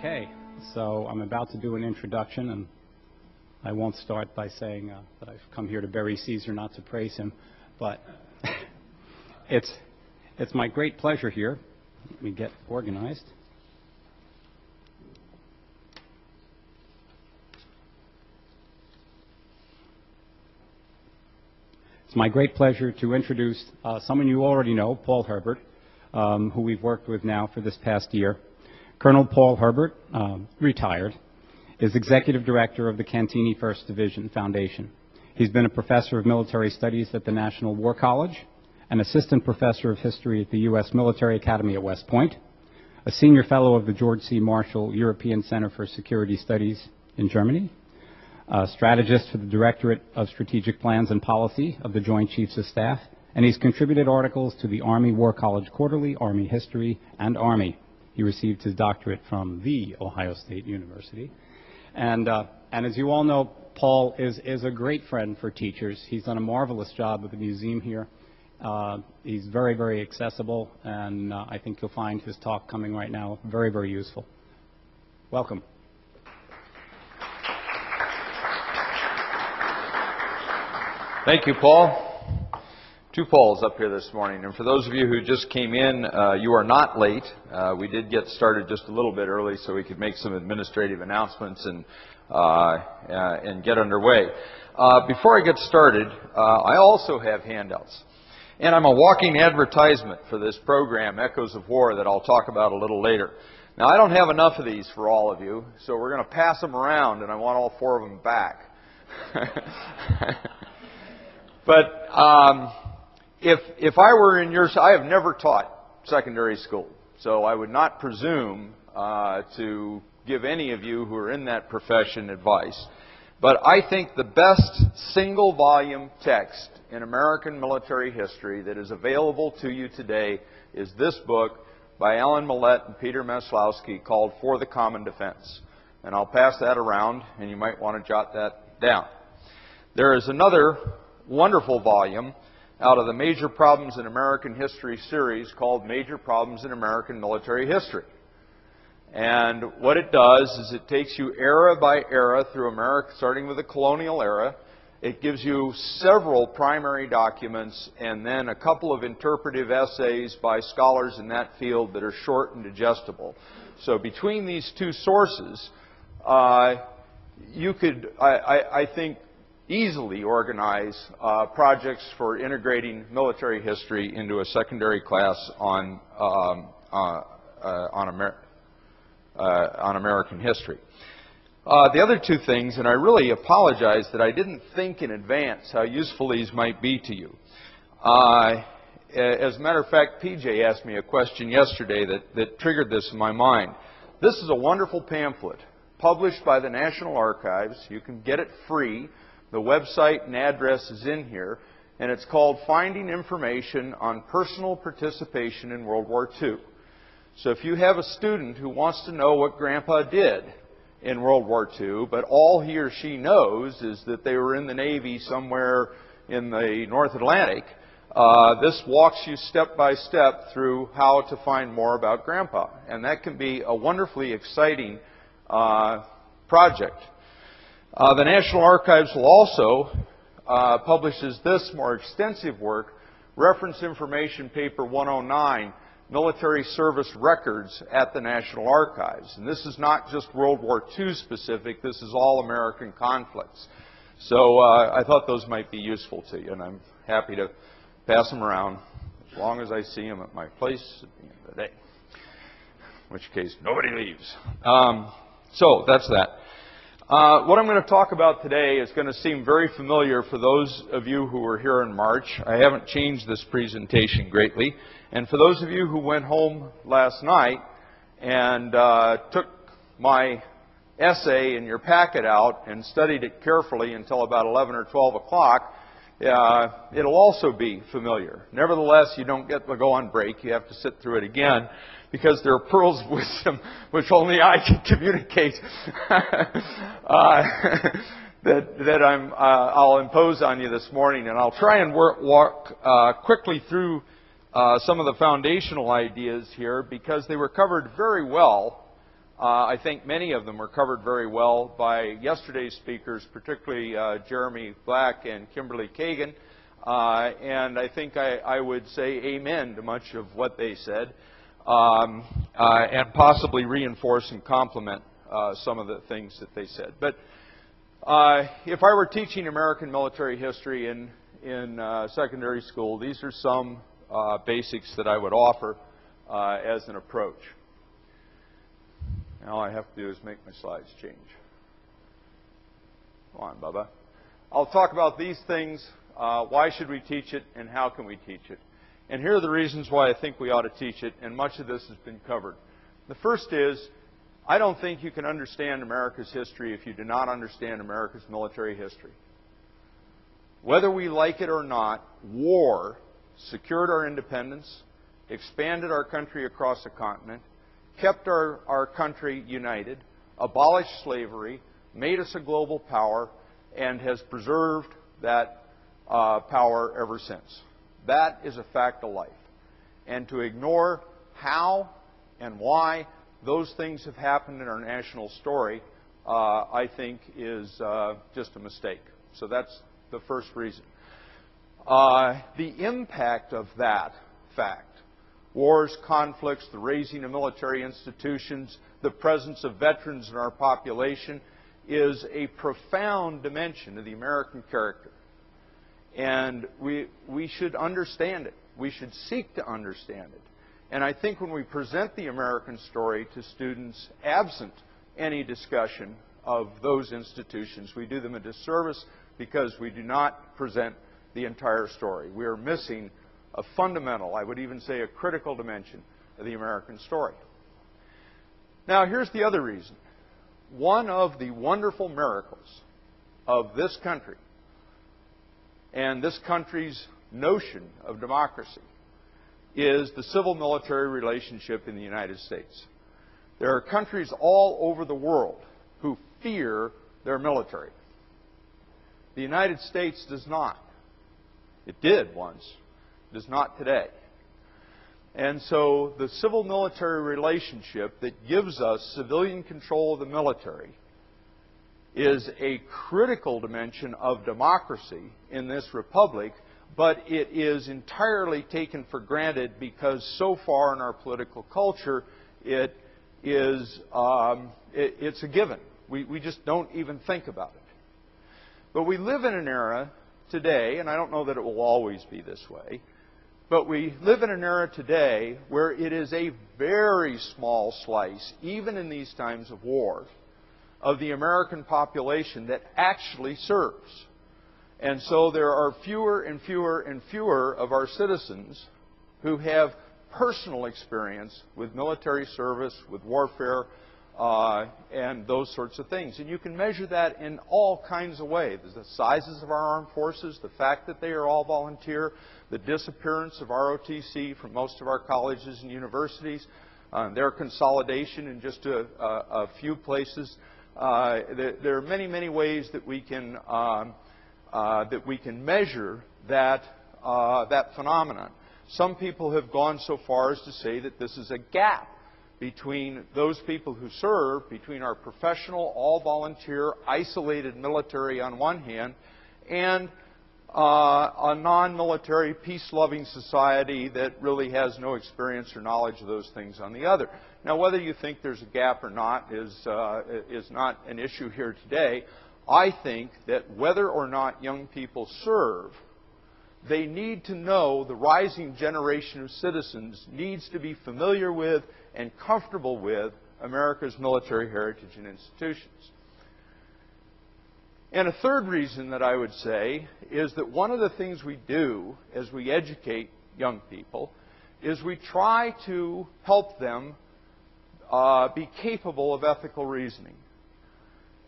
Okay, so I'm about to do an introduction, and I won't start by saying that I've come here to bury Caesar, not to praise him, but it's my great pleasure here. Let me get organized. It's my great pleasure to introduce someone you already know, Paul Herbert, who we've worked with now for this past year. Colonel Paul Herbert, retired, is Executive Director of the Cantini 1st Division Foundation. He's been a Professor of Military Studies at the National War College, an Assistant Professor of History at the U.S. Military Academy at West Point, a Senior Fellow of the George C. Marshall European Center for Security Studies in Germany, a strategist for the Directorate of Strategic Plans and Policy of the Joint Chiefs of Staff, and he's contributed articles to the Army War College Quarterly, Army History, and Army. He received his doctorate from the Ohio State University. And as you all know, Paul is a great friend for teachers. He's done a marvelous job at the museum here. He's very, very accessible, and I think you'll find his talk coming right now very, very useful. Welcome. Thank you, Paul. Two Pauls up here this morning. And for those of you who just came in, you are not late. We did get started just a little bit early so we could make some administrative announcements and get underway. Before I get started, I also have handouts. And I'm a walking advertisement for this program, Echoes of War, that I'll talk about a little later. Now, I don't have enough of these for all of you, so we're going to pass them around, and I want all four of them back. But if I were in your... I have never taught secondary school, so I would not presume to give any of you who are in that profession advice. But I think the best single-volume text in American military history that is available to you today is this book by Alan Millett and Peter Maslowski called For the Common Defense. And I'll pass that around, and you might want to jot that down. There is another wonderful volume out of the Major Problems in American History series called Major Problems in American Military History. And what it does is it takes you era by era through America, starting with the colonial era. It gives you several primary documents and then a couple of interpretive essays by scholars in that field that are short and digestible. So between these two sources, you could, I think, easily organize projects for integrating military history into a secondary class on American history. The other two things, and I really apologize that I didn't think in advance how useful these might be to you. As a matter of fact, PJ asked me a question yesterday that triggered this in my mind. This is a wonderful pamphlet published by the National Archives. You can get it free. The website and address is in here, and it's called Finding Information on Personal Participation in World War II. So if you have a student who wants to know what Grandpa did in World War II, but all he or she knows is that they were in the Navy somewhere in the North Atlantic, this walks you step by step through how to find more about Grandpa. And that can be a wonderfully exciting project. The National Archives will also publishes this more extensive work, Reference Information Paper 109, Military Service Records at the National Archives. And this is not just World War II specific, this is all American conflicts. So I thought those might be useful to you, and I'm happy to pass them around as long as I see them at my place at the end of the day, in which case nobody leaves. So that's that. What I'm going to talk about today is going to seem very familiar for those of you who were here in March. I haven't changed this presentation greatly. And for those of you who went home last night and took my essay in your packet out and studied it carefully until about 11 or 12 o'clock, it'll also be familiar. Nevertheless, you don't get to go on break. You have to sit through it again, because there are pearls of wisdom which only I can communicate that I'll impose on you this morning. And I'll try and walk quickly through some of the foundational ideas here, because they were covered very well I think many of them were covered very well by yesterday's speakers, particularly Jeremy Black and Kimberly Kagan. And I think I would say amen to much of what they said, and possibly reinforce and complement some of the things that they said. But if I were teaching American military history in secondary school, these are some basics that I would offer as an approach. And all I have to do is make my slides change. Come on, Bubba. I'll talk about these things. Why should we teach it, and how can we teach it? And here are the reasons why I think we ought to teach it, and much of this has been covered. The first is, I don't think you can understand America's history if you do not understand America's military history. Whether we like it or not, war secured our independence, expanded our country across the continent, kept our country united, abolished slavery, made us a global power, and has preserved that power ever since. That is a fact of life. And to ignore how and why those things have happened in our national story, I think is just a mistake. So that's the first reason. The impact of that fact, wars, conflicts, the raising of military institutions, the presence of veterans in our population, is a profound dimension of the American character. And we should understand it. We should seek to understand it. And I think when we present the American story to students absent any discussion of those institutions, we do them a disservice because we do not present the entire story. We are missing a fundamental, I would even say a critical dimension of the American story. Now, here's the other reason. One of the wonderful miracles of this country and this country's notion of democracy is the civil-military relationship in the United States. There are countries all over the world who fear their military. The United States does not. It did once. It does not today. And so the civil-military relationship that gives us civilian control of the military is a critical dimension of democracy in this republic, but it is entirely taken for granted because so far in our political culture it's a given. We just don't even think about it. But we live in an era today, and I don't know that it will always be this way, but we live in an era today where it is a very small slice, even in these times of war, of the American population that actually serves. And so there are fewer and fewer and fewer of our citizens who have personal experience with military service, with warfare, and those sorts of things. And you can measure that in all kinds of ways. The sizes of our armed forces, the fact that they are all volunteer, the disappearance of ROTC from most of our colleges and universities, their consolidation in just a few places. There are many, many ways that we can measure that phenomenon. Some people have gone so far as to say that this is a gap between those people who serve, between our professional, all-volunteer, isolated military on one hand, and a non-military, peace-loving society that really has no experience or knowledge of those things on the other. Now, whether you think there's a gap or not is not an issue here today. I think that whether or not young people serve, they need to know, the rising generation of citizens needs to be familiar with and comfortable with America's military heritage and institutions. And a third reason that I would say is that one of the things we do as we educate young people is we try to help them be capable of ethical reasoning.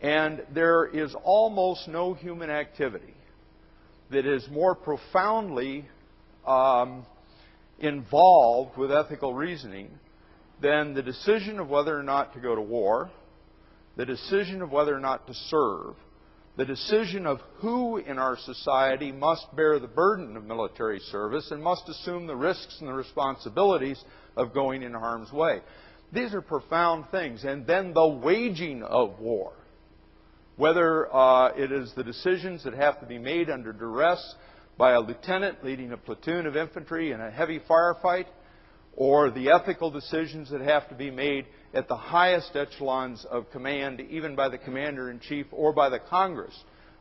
And there is almost no human activity that is more profoundly involved with ethical reasoning than the decision of whether or not to go to war, the decision of whether or not to serve, the decision of who in our society must bear the burden of military service and must assume the risks and the responsibilities of going in harm's way. These are profound things. And then the waging of war. Whether it is the decisions that have to be made under duress by a lieutenant leading a platoon of infantry in a heavy firefight, or the ethical decisions that have to be made at the highest echelons of command, even by the Commander-in-Chief or by the Congress,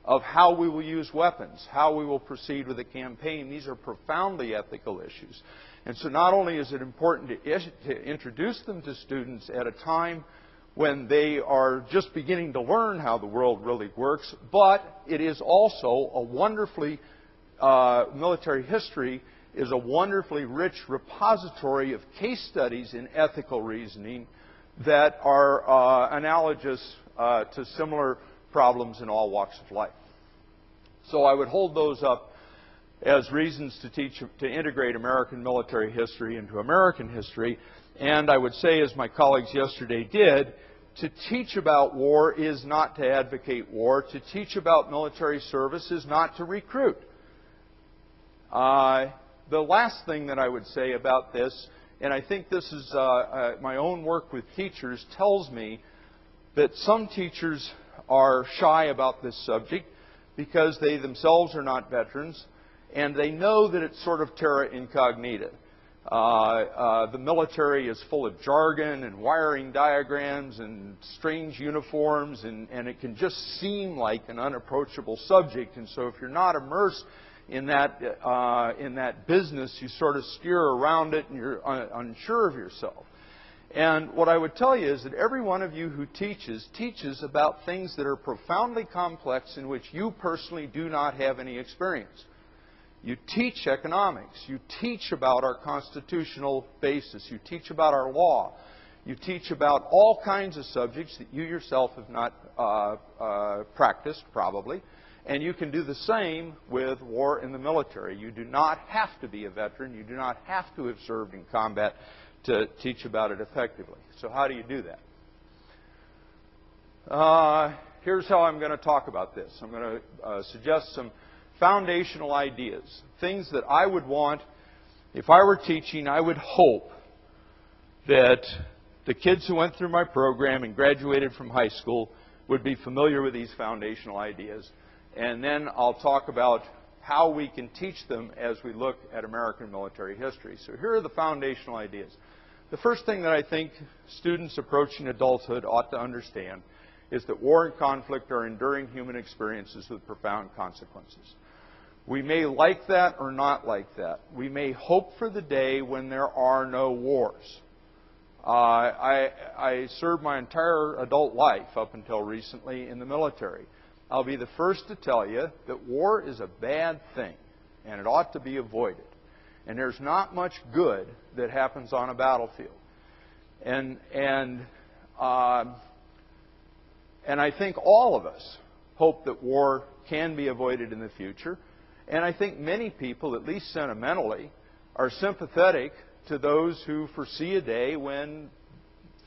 of how we will use weapons, how we will proceed with a campaign. These are profoundly ethical issues. And so not only is it important to introduce them to students at a time when they are just beginning to learn how the world really works, but it is also a wonderfully, military history is a wonderfully rich repository of case studies in ethical reasoning that are analogous to similar problems in all walks of life. So I would hold those up as reasons to integrate American military history into American history. And I would say, as my colleagues yesterday did, to teach about war is not to advocate war. To teach about military service is not to recruit. The last thing that I would say about this, and I think this is my own work with teachers, tells me that some teachers are shy about this subject because they themselves are not veterans, and they know that it's sort of terra incognita. The military is full of jargon and wiring diagrams and strange uniforms, and it can just seem like an unapproachable subject. And so if you're not immersed in that business, you sort of steer around it and you're unsure of yourself. And what I would tell you is that every one of you who teaches about things that are profoundly complex in which you personally do not have any experience. You teach economics. You teach about our constitutional basis. You teach about our law. You teach about all kinds of subjects that you yourself have not practiced, probably. And you can do the same with war in the military. You do not have to be a veteran. You do not have to have served in combat to teach about it effectively. So how do you do that? Here's how I'm going to talk about this. I'm going to suggest some foundational ideas, things that I would want, if I were teaching, I would hope that the kids who went through my program and graduated from high school would be familiar with these foundational ideas. And then I'll talk about how we can teach them as we look at American military history. So here are the foundational ideas. The first thing that I think students approaching adulthood ought to understand is that war and conflict are enduring human experiences with profound consequences. We may like that or not like that. We may hope for the day when there are no wars. I served my entire adult life up until recently in the military. I'll be the first to tell you that war is a bad thing, and it ought to be avoided. And there's not much good that happens on a battlefield. And I think all of us hope that war can be avoided in the future. And I think many people, at least sentimentally, are sympathetic to those who foresee a day when,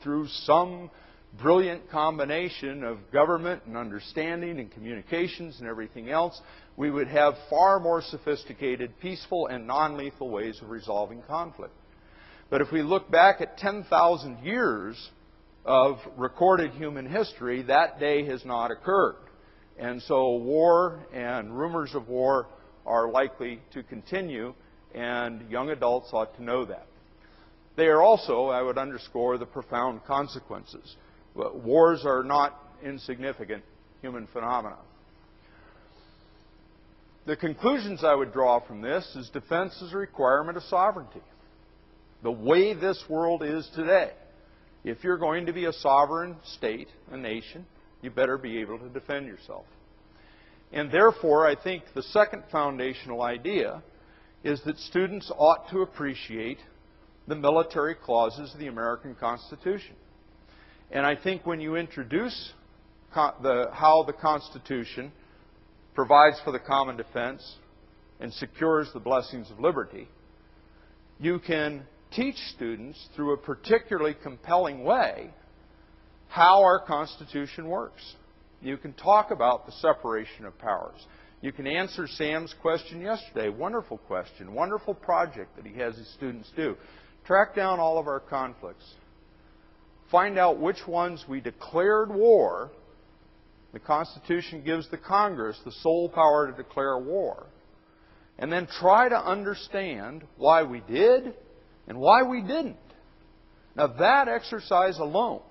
through some brilliant combination of government and understanding and communications and everything else, we would have far more sophisticated, peaceful, and non-lethal ways of resolving conflict. But if we look back at 10,000 years of recorded human history, that day has not occurred. And so war and rumors of war are likely to continue, and young adults ought to know that. They are also, I would underscore, the profound consequences. Wars are not insignificant human phenomena. The conclusions I would draw from this is defense is a requirement of sovereignty. The way this world is today, if you're going to be a sovereign state, a nation, you better be able to defend yourself. And therefore, I think the second foundational idea is that students ought to appreciate the military clauses of the American Constitution. And I think when you introduce how the Constitution provides for the common defense and secures the blessings of liberty, you can teach students through a particularly compelling way how our Constitution works. You can talk about the separation of powers. You can answer Sam's question yesterday. Wonderful question. Wonderful project that he has his students do. Track down all of our conflicts. find out which ones we declared war. The Constitution gives the Congress the sole power to declare war. And then try to understand why we did and why we didn't. Now that exercise alone,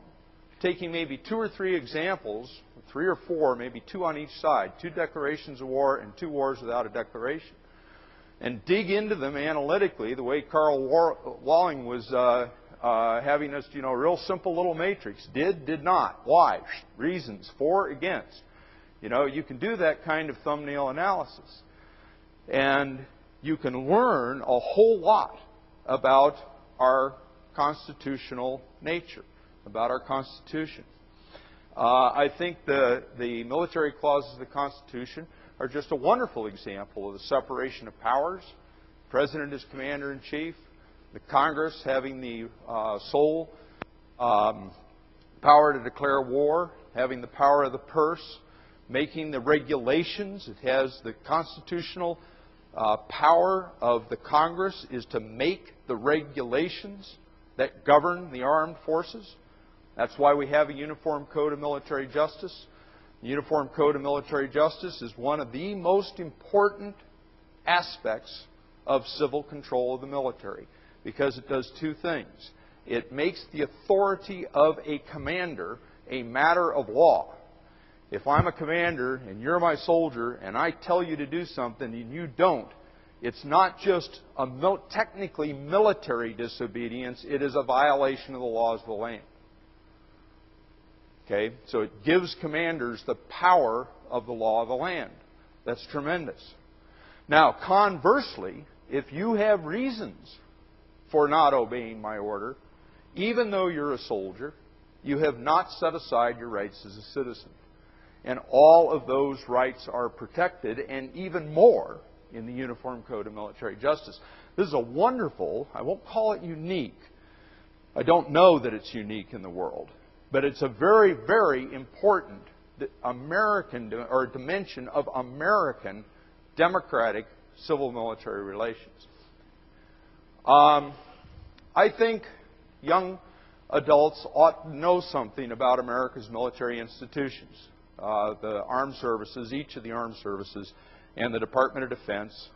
taking maybe 2 or 3 examples, 3 or 4, maybe 2 on each side, 2 declarations of war and 2 wars without a declaration, and dig into them analytically the way Carl Walling was having us, real simple little matrix. Did not, why, reasons, for, against. You can do that kind of thumbnail analysis. And you can learn a whole lot about our constitutional nature, about our Constitution. I think the military clauses of the Constitution are just a wonderful example of the separation of powers. The President is Commander-in-Chief, the Congress having the sole power to declare war, having the power of the purse, making the regulations. It has the constitutional power of the Congress is to make the regulations that govern the armed forces. That's why we have a Uniform Code of Military Justice. The Uniform Code of Military Justice is one of the most important aspects of civil control of the military because it does 2 things. It makes the authority of a commander a matter of law. If I'm a commander and you're my soldier and I tell you to do something and you don't, it's not just a technically military disobedience, it is a violation of the laws of the land. Okay? So it gives commanders the power of the law of the land. That's tremendous. Now, conversely, if you have reasons for not obeying my order, even though you're a soldier, you have not set aside your rights as a citizen. And all of those rights are protected, and even more, in the Uniform Code of Military Justice. This is a wonderful, I won't call it unique. I don't know that it's unique in the world. But it's a very, very important American, or dimension of American democratic civil-military relations. I think young adults ought to know something about America's military institutions. The armed services, each of the armed services, and the Department of Defense,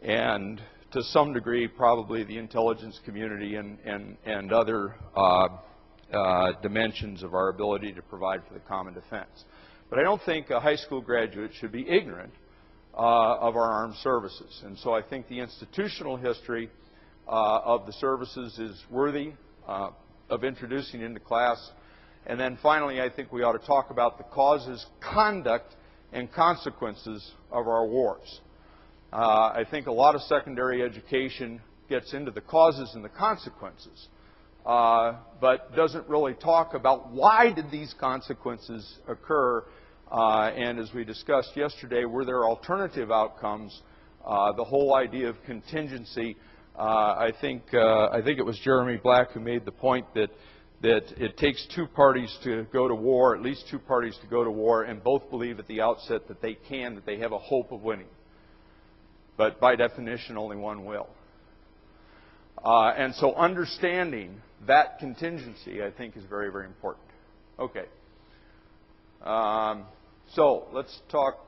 and to some degree probably the intelligence community and other dimensions of our ability to provide for the common defense. But I don't think a high school graduate should be ignorant of our armed services. And so I think the institutional history of the services is worthy of introducing into class. And then finally, I think we ought to talk about the causes, conduct, and consequences of our wars. I think a lot of secondary education gets into the causes and the consequences, but doesn't really talk about why did these consequences occur, and as we discussed yesterday, were there alternative outcomes, the whole idea of contingency. I think it was Jeremy Black who made the point that it takes 2 parties to go to war, at least 2 parties to go to war, and both believe at the outset that they have a hope of winning. But by definition, only one will. And so understanding that contingency, I think, is very, very important. Okay. So let's talk,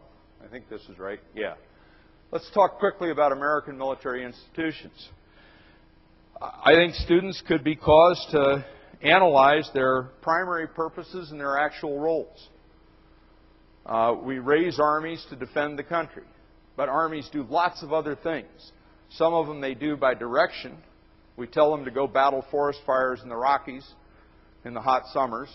I think this is right, yeah. Let's talk quickly about American military institutions. I think students could be caused to analyze their primary purposes and their actual roles. We raise armies to defend the country, but armies do lots of other things. Some of them they do by direction. We tell them to go battle forest fires in the Rockies in the hot summers.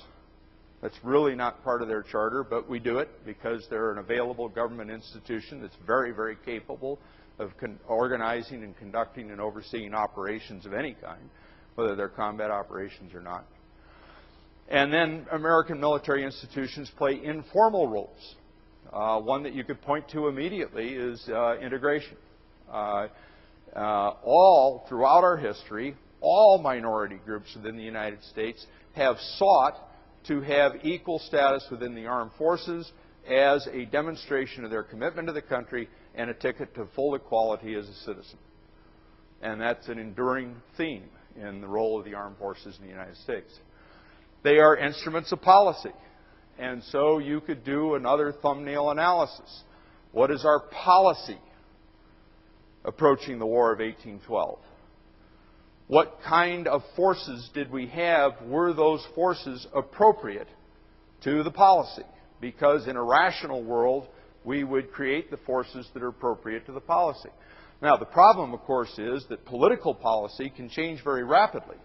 That's really not part of their charter, but we do it because they're an available government institution that's very, very capable of organizing and conducting and overseeing operations of any kind, whether they're combat operations or not. And then American military institutions play informal roles. One that you could point to immediately is integration. All throughout our history, all minority groups within the United States have sought to have equal status within the armed forces as a demonstration of their commitment to the country and a ticket to full equality as a citizen. And that's an enduring theme in the role of the armed forces in the United States. They are instruments of policy. And so you could do another thumbnail analysis. What is our policy approaching the War of 1812? What kind of forces did we have? Were those forces appropriate to the policy? Because in a rational world, we would create the forces that are appropriate to the policy. Now, the problem, of course, is that political policy can change very rapidly,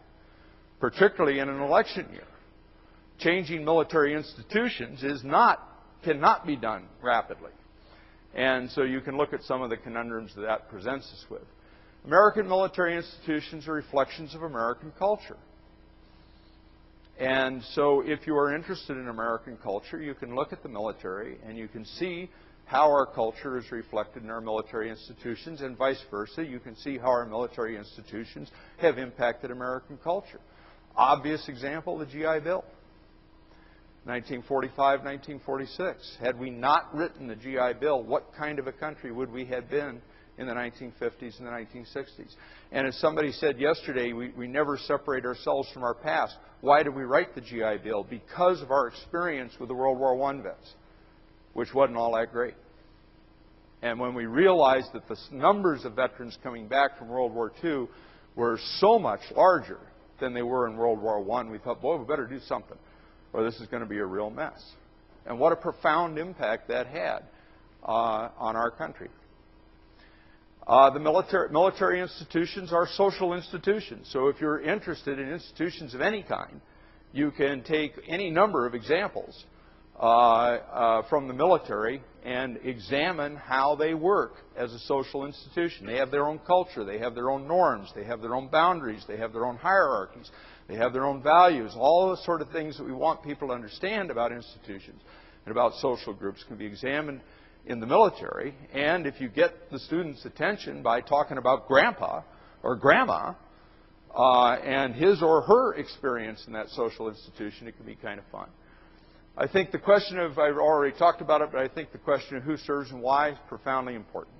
particularly in an election year. Changing military institutions cannot be done rapidly. And so you can look at some of the conundrums that presents us with. American military institutions are reflections of American culture. And so if you are interested in American culture, you can look at the military and you can see how our culture is reflected in our military institutions, and vice versa. You can see how our military institutions have impacted American culture. Obvious example, the GI Bill. 1945, 1946. Had we not written the GI Bill, what kind of a country would we have been in the 1950s and the 1960s? And as somebody said yesterday, we never separate ourselves from our past. Why did we write the GI Bill? Because of our experience with the World War I vets, which wasn't all that great. And when we realized that the numbers of veterans coming back from World War II were so much larger than they were in World War I, we thought, boy, we better do something, or this is going to be a real mess. And what a profound impact that had on our country. The military institutions are social institutions. So if you're interested in institutions of any kind, you can take any number of examples from the military and examine how they work as a social institution. They have their own culture. They have their own norms. They have their own boundaries. They have their own hierarchies. They have their own values. All the sort of things that we want people to understand about institutions and about social groups can be examined in the military. And if you get the students' attention by talking about grandpa or grandma and his or her experience in that social institution, it can be kind of fun. I think the question of, I've already talked about it, but I think the question of who serves and why is profoundly important.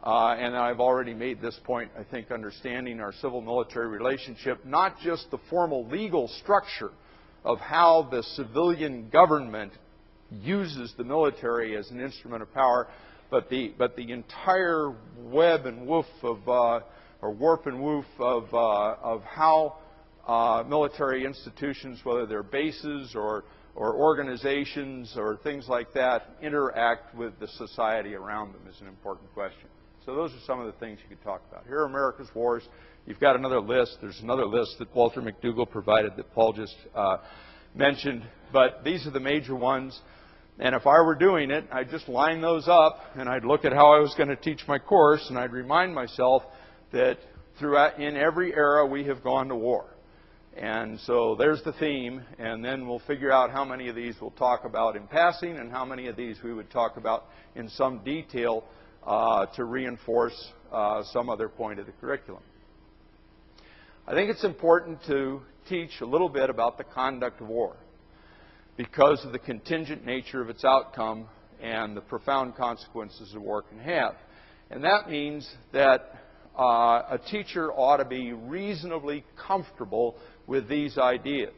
And I've already made this point, I think, understanding our civil-military relationship, not just the formal legal structure of how the civilian government uses the military as an instrument of power, but the entire web and woof of, or warp and woof of how military institutions, whether they're bases or organizations or things like that, interact with the society around them is an important question. So those are some of the things you could talk about. Here are America's wars. You've got another list. There's another list that Walter McDougall provided that Paul just mentioned. But these are the major ones. And if I were doing it, I'd just line those up, and I'd look at how I was going to teach my course, and I'd remind myself that in every era we have gone to war. And so there's the theme, and then we'll figure out how many of these we'll talk about in passing and how many of these we would talk about in some detail to reinforce some other point of the curriculum. I think it's important to teach a little bit about the conduct of war because of the contingent nature of its outcome and the profound consequences that war can have. And that means that a teacher ought to be reasonably comfortable with these ideas.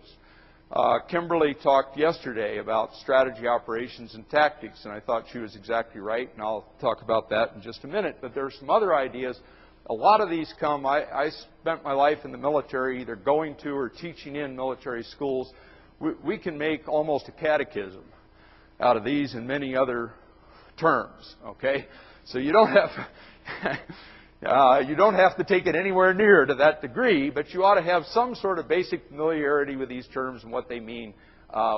Kimberly talked yesterday about strategy, operations, and tactics, and I thought she was exactly right, and I'll talk about that in just a minute. But there are some other ideas. A lot of these come, I spent my life in the military either going to or teaching in military schools. We can make almost a catechism out of these and many other terms, okay? So you don't have... you don't have to take it anywhere near to that degree, but you ought to have some sort of basic familiarity with these terms and what they mean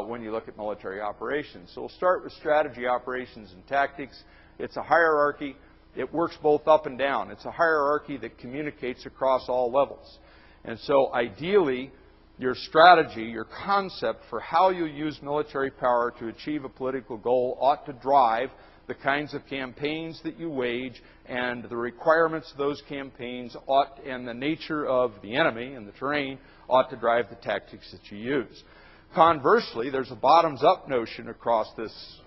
when you look at military operations. So we'll start with strategy, operations, and tactics. It's a hierarchy. It works both up and down. It's a hierarchy that communicates across all levels. And so ideally, your strategy, your concept for how you use military power to achieve a political goal ought to drive the kinds of campaigns that you wage, and the requirements of those campaigns ought, and the nature of the enemy and the terrain ought to drive the tactics that you use. Conversely, there's a bottoms-up notion across this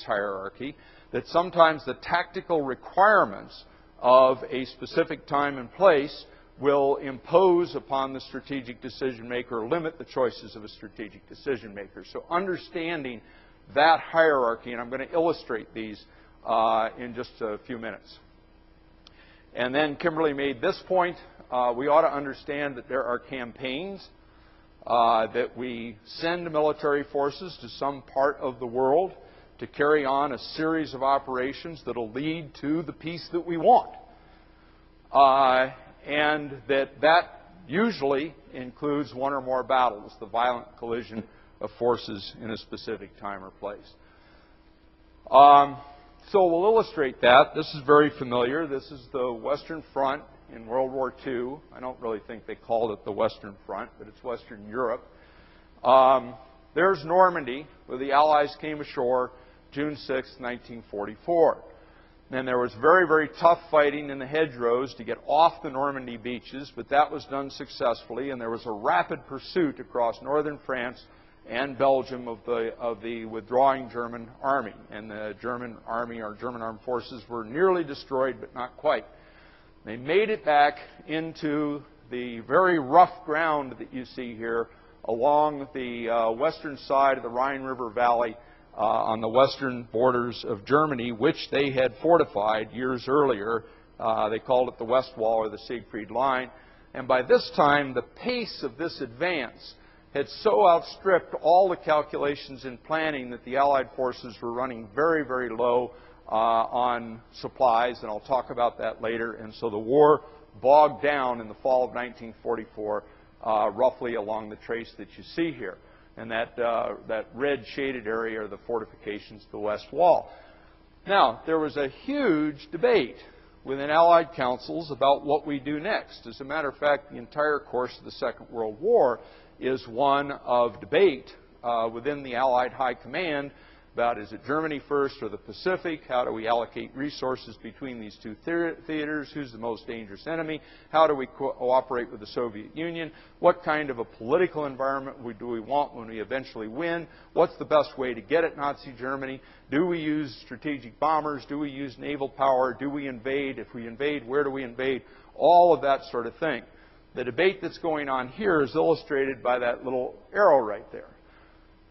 hierarchy that sometimes the tactical requirements of a specific time and place will impose upon the strategic decision maker or limit the choices of a strategic decision maker. So understanding that hierarchy, and I'm going to illustrate these in just a few minutes. And then Kimberly made this point. We ought to understand that there are campaigns that we send military forces to some part of the world to carry on a series of operations that will lead to the peace that we want. And that usually includes one or more battles, the violent collision of forces in a specific time or place. So we'll illustrate that. This is very familiar. This is the Western Front in World War II. I don't really think they called it the Western Front, but it's Western Europe. There's Normandy, where the Allies came ashore June 6, 1944. And there was very, very tough fighting in the hedgerows to get off the Normandy beaches, but that was done successfully, and there was a rapid pursuit across northern France and Belgium of the withdrawing German army. And the German army, or German armed forces, were nearly destroyed, but not quite. They made it back into the very rough ground that you see here along the western side of the Rhine River Valley on the western borders of Germany, which they had fortified years earlier. They called it the West Wall or the Siegfried Line. And by this time, the pace of this advance had so outstripped all the calculations and planning that the Allied forces were running very, very low on supplies, and I'll talk about that later. And so the war bogged down in the fall of 1944, roughly along the trace that you see here. And that red shaded area are the fortifications to the West Wall. Now, there was a huge debate within Allied councils about what we do next. As a matter of fact, the entire course of the Second World War is one of debate within the Allied High Command about, is it Germany first or the Pacific? How do we allocate resources between these two theaters? Who's the most dangerous enemy? How do we cooperate with the Soviet Union? What kind of a political environment do we want when we eventually win? What's the best way to get at Nazi Germany? Do we use strategic bombers? Do we use naval power? Do we invade? If we invade, where do we invade? All of that sort of thing. The debate that's going on here is illustrated by that little arrow right there.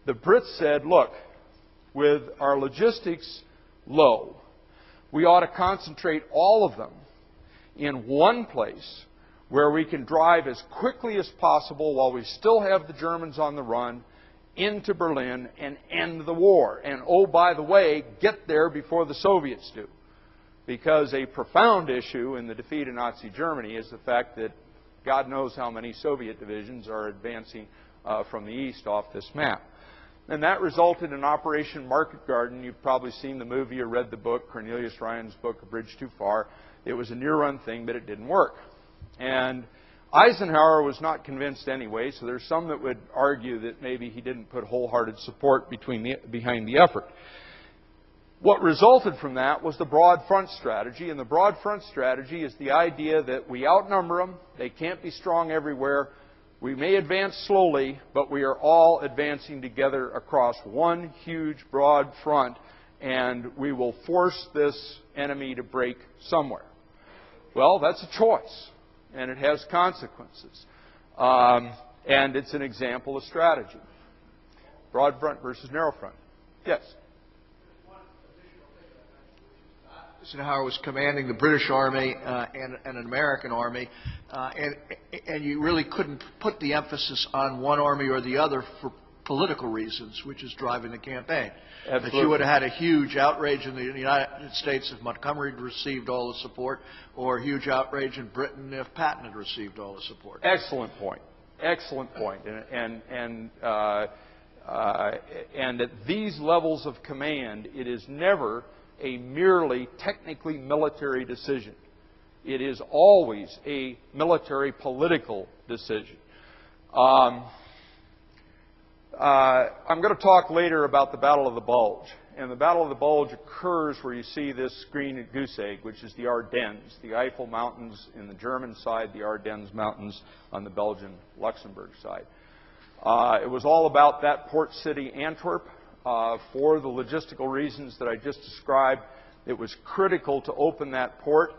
The Brits said, look, with our logistics low, we ought to concentrate all of them in one place where we can drive as quickly as possible while we still have the Germans on the run into Berlin and end the war. And oh, by the way, get there before the Soviets do. Because a profound issue in the defeat of Nazi Germany is the fact that God knows how many Soviet divisions are advancing from the east off this map. And that resulted in Operation Market Garden. You've probably seen the movie or read the book, Cornelius Ryan's book, A Bridge Too Far. It was a near-run thing, but it didn't work. And Eisenhower was not convinced anyway, so there's some that would argue that maybe he didn't put wholehearted support behind the effort. What resulted from that was the broad front strategy, and the broad front strategy is the idea that we outnumber them, they can't be strong everywhere, we may advance slowly, but we are all advancing together across one huge broad front, and we will force this enemy to break somewhere. Well, that's a choice, and it has consequences. And it's an example of strategy. Broad front versus narrow front. Yes? Eisenhower was commanding the British Army and an American Army, and you really couldn't put the emphasis on one army or the other for political reasons, which is driving the campaign. Absolutely. That you would have had a huge outrage in the United States if Montgomery had received all the support, or a huge outrage in Britain if Patton had received all the support. Excellent point. Excellent point. And at these levels of command, it is never a merely technically military decision. It is always a military political decision. I'm going to talk later about the Battle of the Bulge. And the Battle of the Bulge occurs where you see this green goose egg, which is the Ardennes, the Eifel Mountains in the German side, the Ardennes Mountains on the Belgian-Luxembourg side. It was all about that port city, Antwerp. For the logistical reasons that I just described, it was critical to open that port.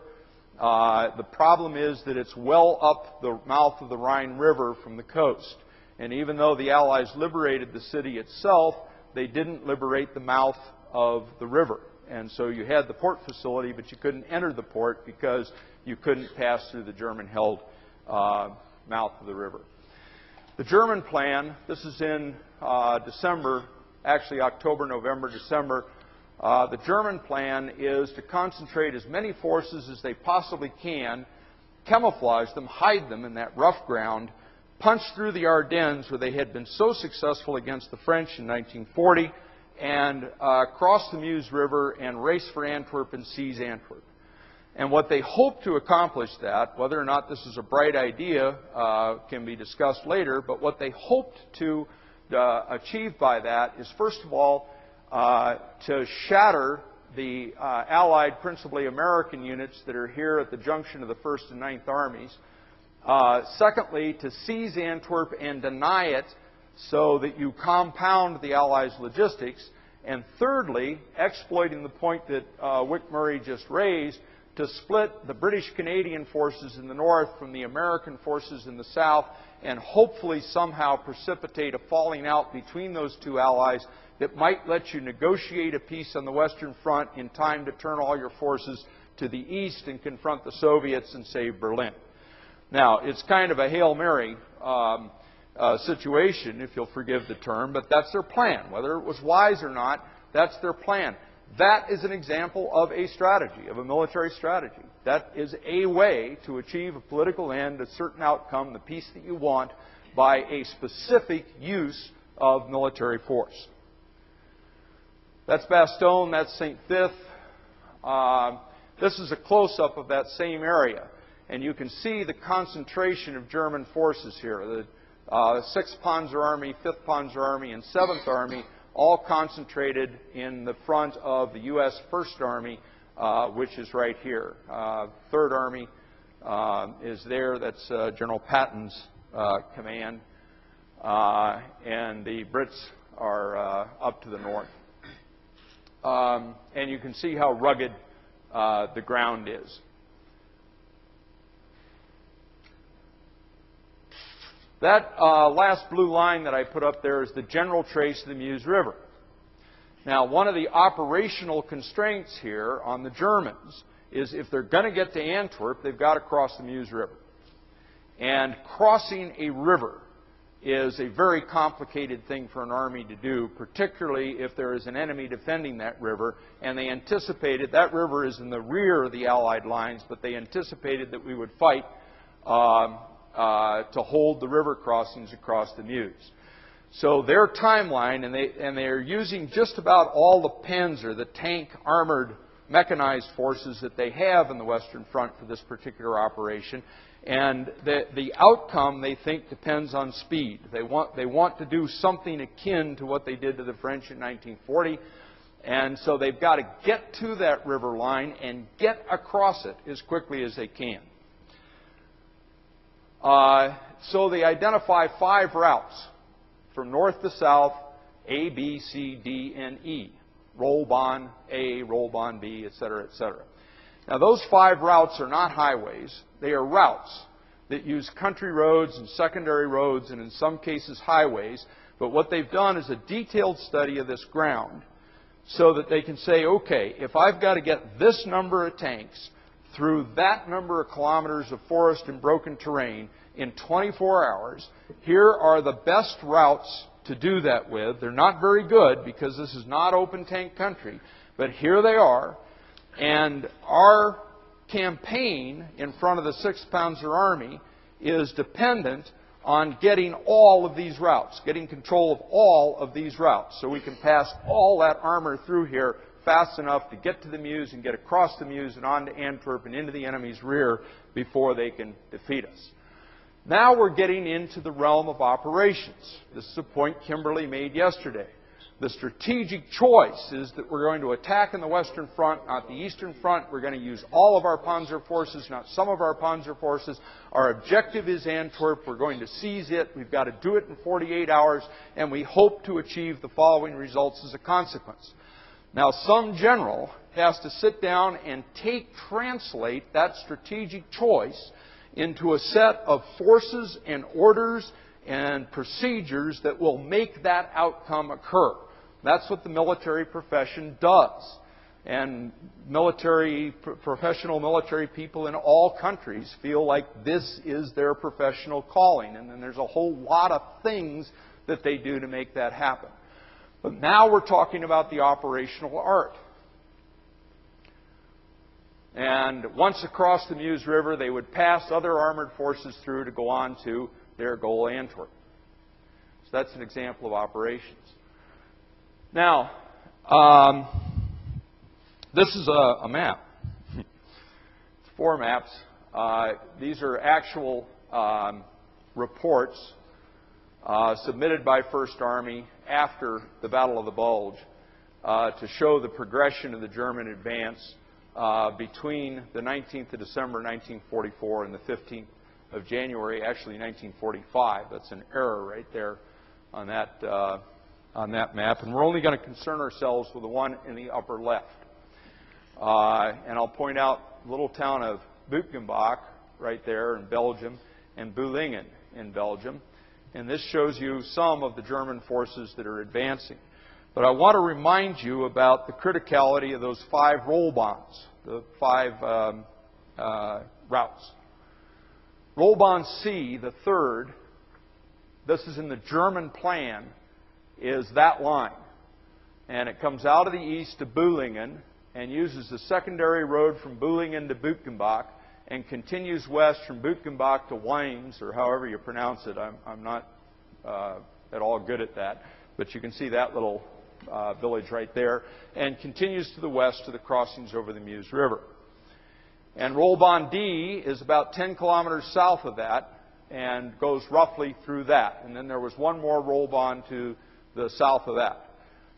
The problem is that it's well up the mouth of the Rhine River from the coast. And even though the Allies liberated the city itself, they didn't liberate the mouth of the river. And so you had the port facility, but you couldn't enter the port because you couldn't pass through the German-held mouth of the river. The German plan, this is in December, actually October, November, December. The German plan is to concentrate as many forces as they possibly can, camouflage them, hide them in that rough ground, punch through the Ardennes, where they had been so successful against the French in 1940, and cross the Meuse River and race for Antwerp and seize Antwerp. And what they hope to accomplish that, whether or not this is a bright idea can be discussed later, but what they hoped to achieve by that is, first of all, to shatter the Allied, principally American units that are here at the junction of the 1st and 9th Armies. Secondly, to seize Antwerp and deny it so that you compound the Allies' logistics. And thirdly, exploiting the point that Wick Murray just raised, to split the British-Canadian forces in the north from the American forces in the south, and hopefully somehow precipitate a falling out between those two allies that might let you negotiate a peace on the Western Front in time to turn all your forces to the east and confront the Soviets and save Berlin. Now, it's kind of a Hail Mary situation, if you'll forgive the term, but that's their plan. Whether it was wise or not, that's their plan. That is an example of a strategy, of a military strategy. That is a way to achieve a political end, a certain outcome, the peace that you want, by a specific use of military force. That's Bastogne, that's St. Vith. This is a close-up of that same area. And you can see the concentration of German forces here. The 6th Panzer Army, 5th Panzer Army, and 7th Army, all concentrated in the front of the U.S. 1st Army, which is right here. 3rd Army is there. That's General Patton's command. And the Brits are up to the north. And you can see how rugged the ground is. That last blue line that I put up there is the general trace of the Meuse River. Now, one of the operational constraints here on the Germans is if they're going to get to Antwerp, they've got to cross the Meuse River. And crossing a river is a very complicated thing for an army to do, particularly if there is an enemy defending that river. And they anticipated, that river is in the rear of the Allied lines, but they anticipated that we would fight to hold the river crossings across the Meuse. So their timeline, and they're using just about all the Panzer, the tank armored mechanized forces that they have in the Western Front for this particular operation. And the outcome, they think, depends on speed. They want to do something akin to what they did to the French in 1940. And so they've got to get to that river line and get across it as quickly as they can. So they identify 5 routes from north to south, A, B, C, D, and E. Rollbahn A, Rollbahn B, etc., etc. Now, those 5 routes are not highways. They are routes that use country roads and secondary roads and, in some cases, highways. But what they've done is a detailed study of this ground so that they can say, okay, if I've got to get this number of tanks through that number of kilometers of forest and broken terrain in 24 hours, here are the best routes to do that with. They're not very good because this is not open tank country, but here they are. And our campaign in front of the 6th Panzer Army is dependent on getting all of these routes, getting control of all of these routes, so we can pass all that armor through here fast enough to get to the Meuse and get across the Meuse and on to Antwerp and into the enemy's rear before they can defeat us. Now we're getting into the realm of operations. This is a point Kimberly made yesterday. The strategic choice is that we're going to attack in the Western Front, not the Eastern Front. We're going to use all of our Panzer forces, not some of our Panzer forces. Our objective is Antwerp. We're going to seize it. We've got to do it in 48 hours, and we hope to achieve the following results as a consequence. Now, some general has to sit down and translate that strategic choice into a set of forces and orders and procedures that will make that outcome occur. That's what the military profession does. And professional military people in all countries feel like this is their professional calling. And then there's a whole lot of things that they do to make that happen. But now we're talking about the operational art. And once across the Meuse River, they would pass other armored forces through to go on to their goal, Antwerp. So that's an example of operations. Now, this is a map. It's 4 maps. These are actual reports submitted by First Army after the Battle of the Bulge to show the progression of the German advance between the 19th of December 1944 and the 15th of January, actually 1945. That's an error right there on that map. And we're only going to concern ourselves with the one in the upper left. And I'll point out the little town of Buchenbach right there in Belgium and Boulingen in Belgium. And this shows you some of the German forces that are advancing. But I want to remind you about the criticality of those 5 roll bonds, the 5 routes. Roll bond C, the third, this is in the German plan, is that line. And it comes out of the east to Boulingen and uses the secondary road from Boulingen to Buchenbach and continues west from Buchenbach to Weims, or however you pronounce it. I'm not at all good at that. But you can see that little village right there, and continues to the west to the crossings over the Meuse River. And roll bond D is about 10 kilometers south of that and goes roughly through that. And then there was one more roll bond to the south of that.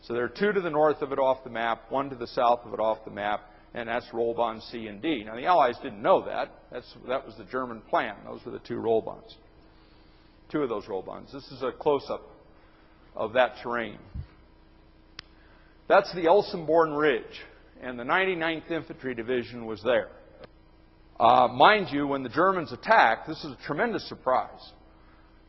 So there are 2 to the north of it off the map, 1 to the south of it off the map, and that's roll bond C and D. Now, the Allies didn't know that. That was the German plan. Those were the 2 roll bonds. 2 of those roll bonds. This is a close-up of that terrain. That's the Elsenborn Ridge, and the 99th Infantry Division was there. Mind you, when the Germans attacked, this is a tremendous surprise.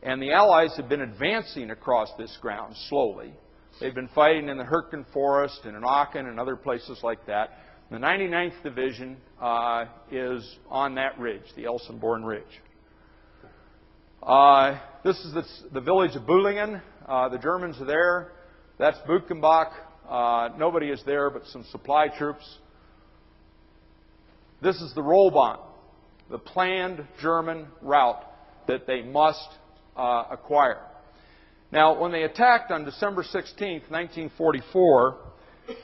And the Allies had been advancing across this ground slowly. They've been fighting in the Hürtgen Forest and in Aachen and other places like that. The 99th Division is on that ridge, the Elsenborn Ridge. This is the village of Boulingen. The Germans are there. That's Buchenbach. Nobody is there but some supply troops. This is the roll bond, the planned German route that they must acquire. Now, when they attacked on December 16th, 1944,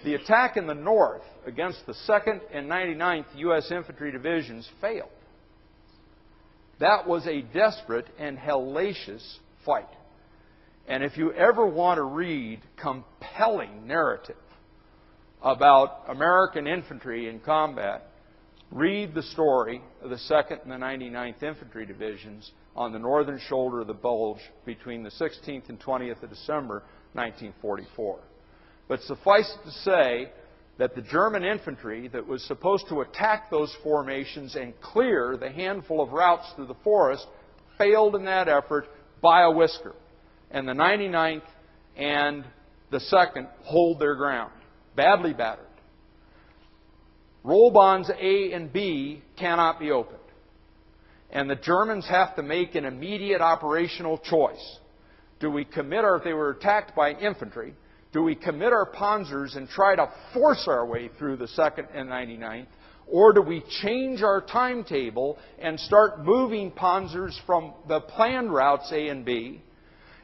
the attack in the north against the 2nd and 99th U.S. Infantry Divisions failed. That was a desperate and hellacious fight. And if you ever want to read compelling narrative about American infantry in combat, read the story of the 2nd and the 99th Infantry Divisions on the northern shoulder of the Bulge between the 16th and 20th of December, 1944. But suffice it to say that the German infantry that was supposed to attack those formations and clear the handful of routes through the forest failed in that effort by a whisker. And the 99th and the 2nd hold their ground, badly battered. Roll bonds A and B cannot be opened. And the Germans have to make an immediate operational choice. Do we commit if they were attacked by infantry, do we commit our panzers and try to force our way through the 2nd and 99th? Or do we change our timetable and start moving panzers from the planned routes A and B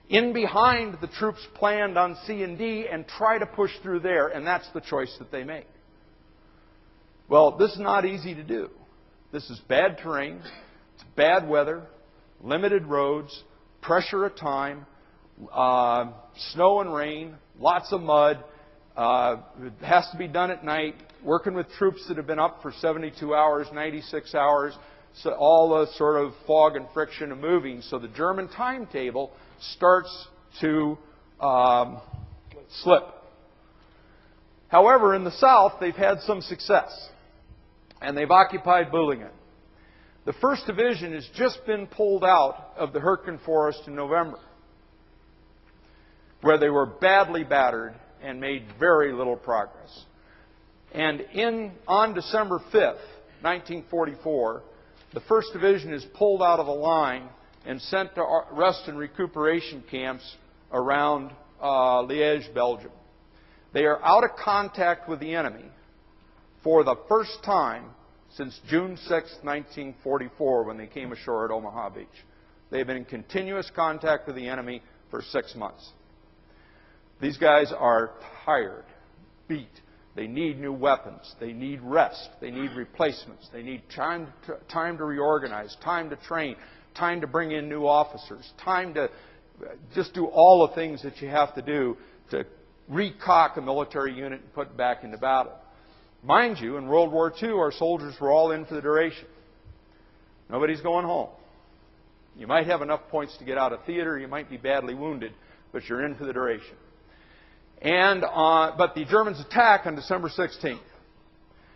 in behind the troops planned on C and D and try to push through there? And that's the choice that they make. Well, this is not easy to do. This is bad terrain, it's bad weather, limited roads, pressure of time, snow and rain, lots of mud. It has to be done at night, working with troops that have been up for 72 hours, 96 hours, so all the sort of fog and friction of moving. So the German timetable starts to slip. However, in the south, they've had some success, and they've occupied Bulingen. The 1st Division has just been pulled out of the Hürtgen Forest in November, where they were badly battered and made very little progress. And on December 5th, 1944, the 1st Division is pulled out of the line and sent to rest and recuperation camps around Liège, Belgium. They are out of contact with the enemy for the first time since June 6, 1944, when they came ashore at Omaha Beach. They've been in continuous contact with the enemy for 6 months. These guys are tired, beat. They need new weapons. They need rest. They need replacements. They need time to reorganize, time to train, time to bring in new officers, time to just do all the things that you have to do to recock a military unit and put it back into battle. Mind you, in World War II, our soldiers were all in for the duration. Nobody's going home. You might have enough points to get out of theater. You might be badly wounded, but you're in for the duration. But the Germans attack on December 16th.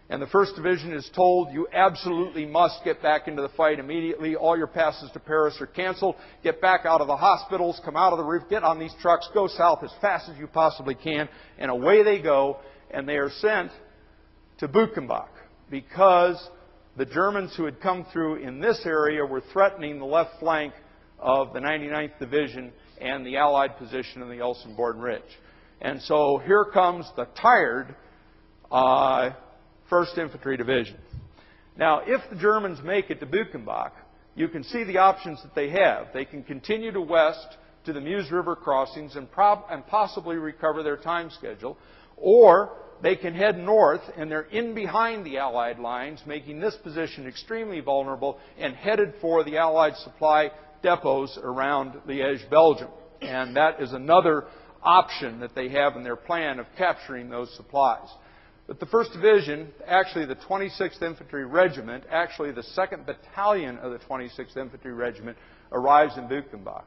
And the 1st Division is told, you absolutely must get back into the fight immediately. All your passes to Paris are canceled. Get back out of the hospitals, come out of the roof, get on these trucks, go south as fast as you possibly can. And away they go, and they are sent to Buchenbach, because the Germans who had come through in this area were threatening the left flank of the 99th Division and the Allied position in the Elsenborn Ridge. And so here comes the tired 1st Infantry Division. Now, if the Germans make it to Buchenbach, you can see the options that they have. They can continue to west to the Meuse River crossings and possibly recover their time schedule, or they can head north, and they're in behind the Allied lines, making this position extremely vulnerable, and headed for the Allied supply depots around Liège, Belgium. And that is another option that they have in their plan of capturing those supplies. But the 1st Division, actually the 26th Infantry Regiment, actually the 2nd Battalion of the 26th Infantry Regiment, arrives in Buchenbach.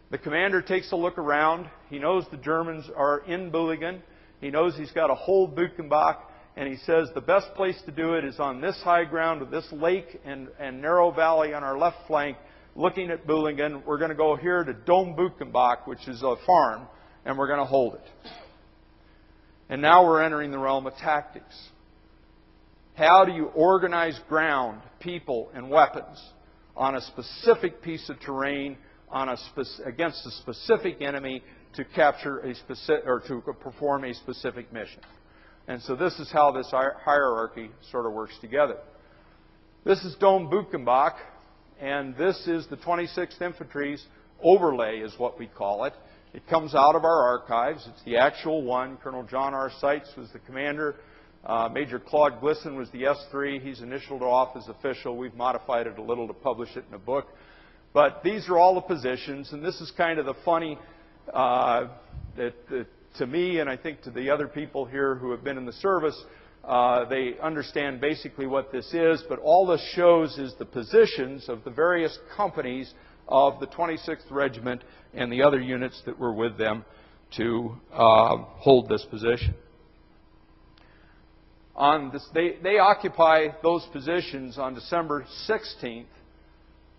The commander takes a look around. He knows the Germans are in Bulingen. He knows he's got to hold Buchenbach, and he says the best place to do it is on this high ground with this lake and narrow valley on our left flank, looking at Bulingen. We're going to go here to Dom Buchenbach, which is a farm, and we're going to hold it. And now we're entering the realm of tactics. How do you organize ground, people, and weapons on a specific piece of terrain against a specific enemy to capture a specific or to perform a specific mission? And so this is how this hierarchy sort of works together. This is Dom Buchenbach, and this is the 26th Infantry's overlay, is what we call it. It comes out of our archives. It's the actual one. Colonel John R. Seitz was the commander. Major Claude Glisson was the S3. He's initialed off as official. We've modified it a little to publish it in a book. But these are all the positions, and this is kind of the funny, to me and I think to the other people here who have been in the service, they understand basically what this is, but all this shows is the positions of the various companies of the 26th Regiment and the other units that were with them to hold this position. They occupy those positions on December 16th,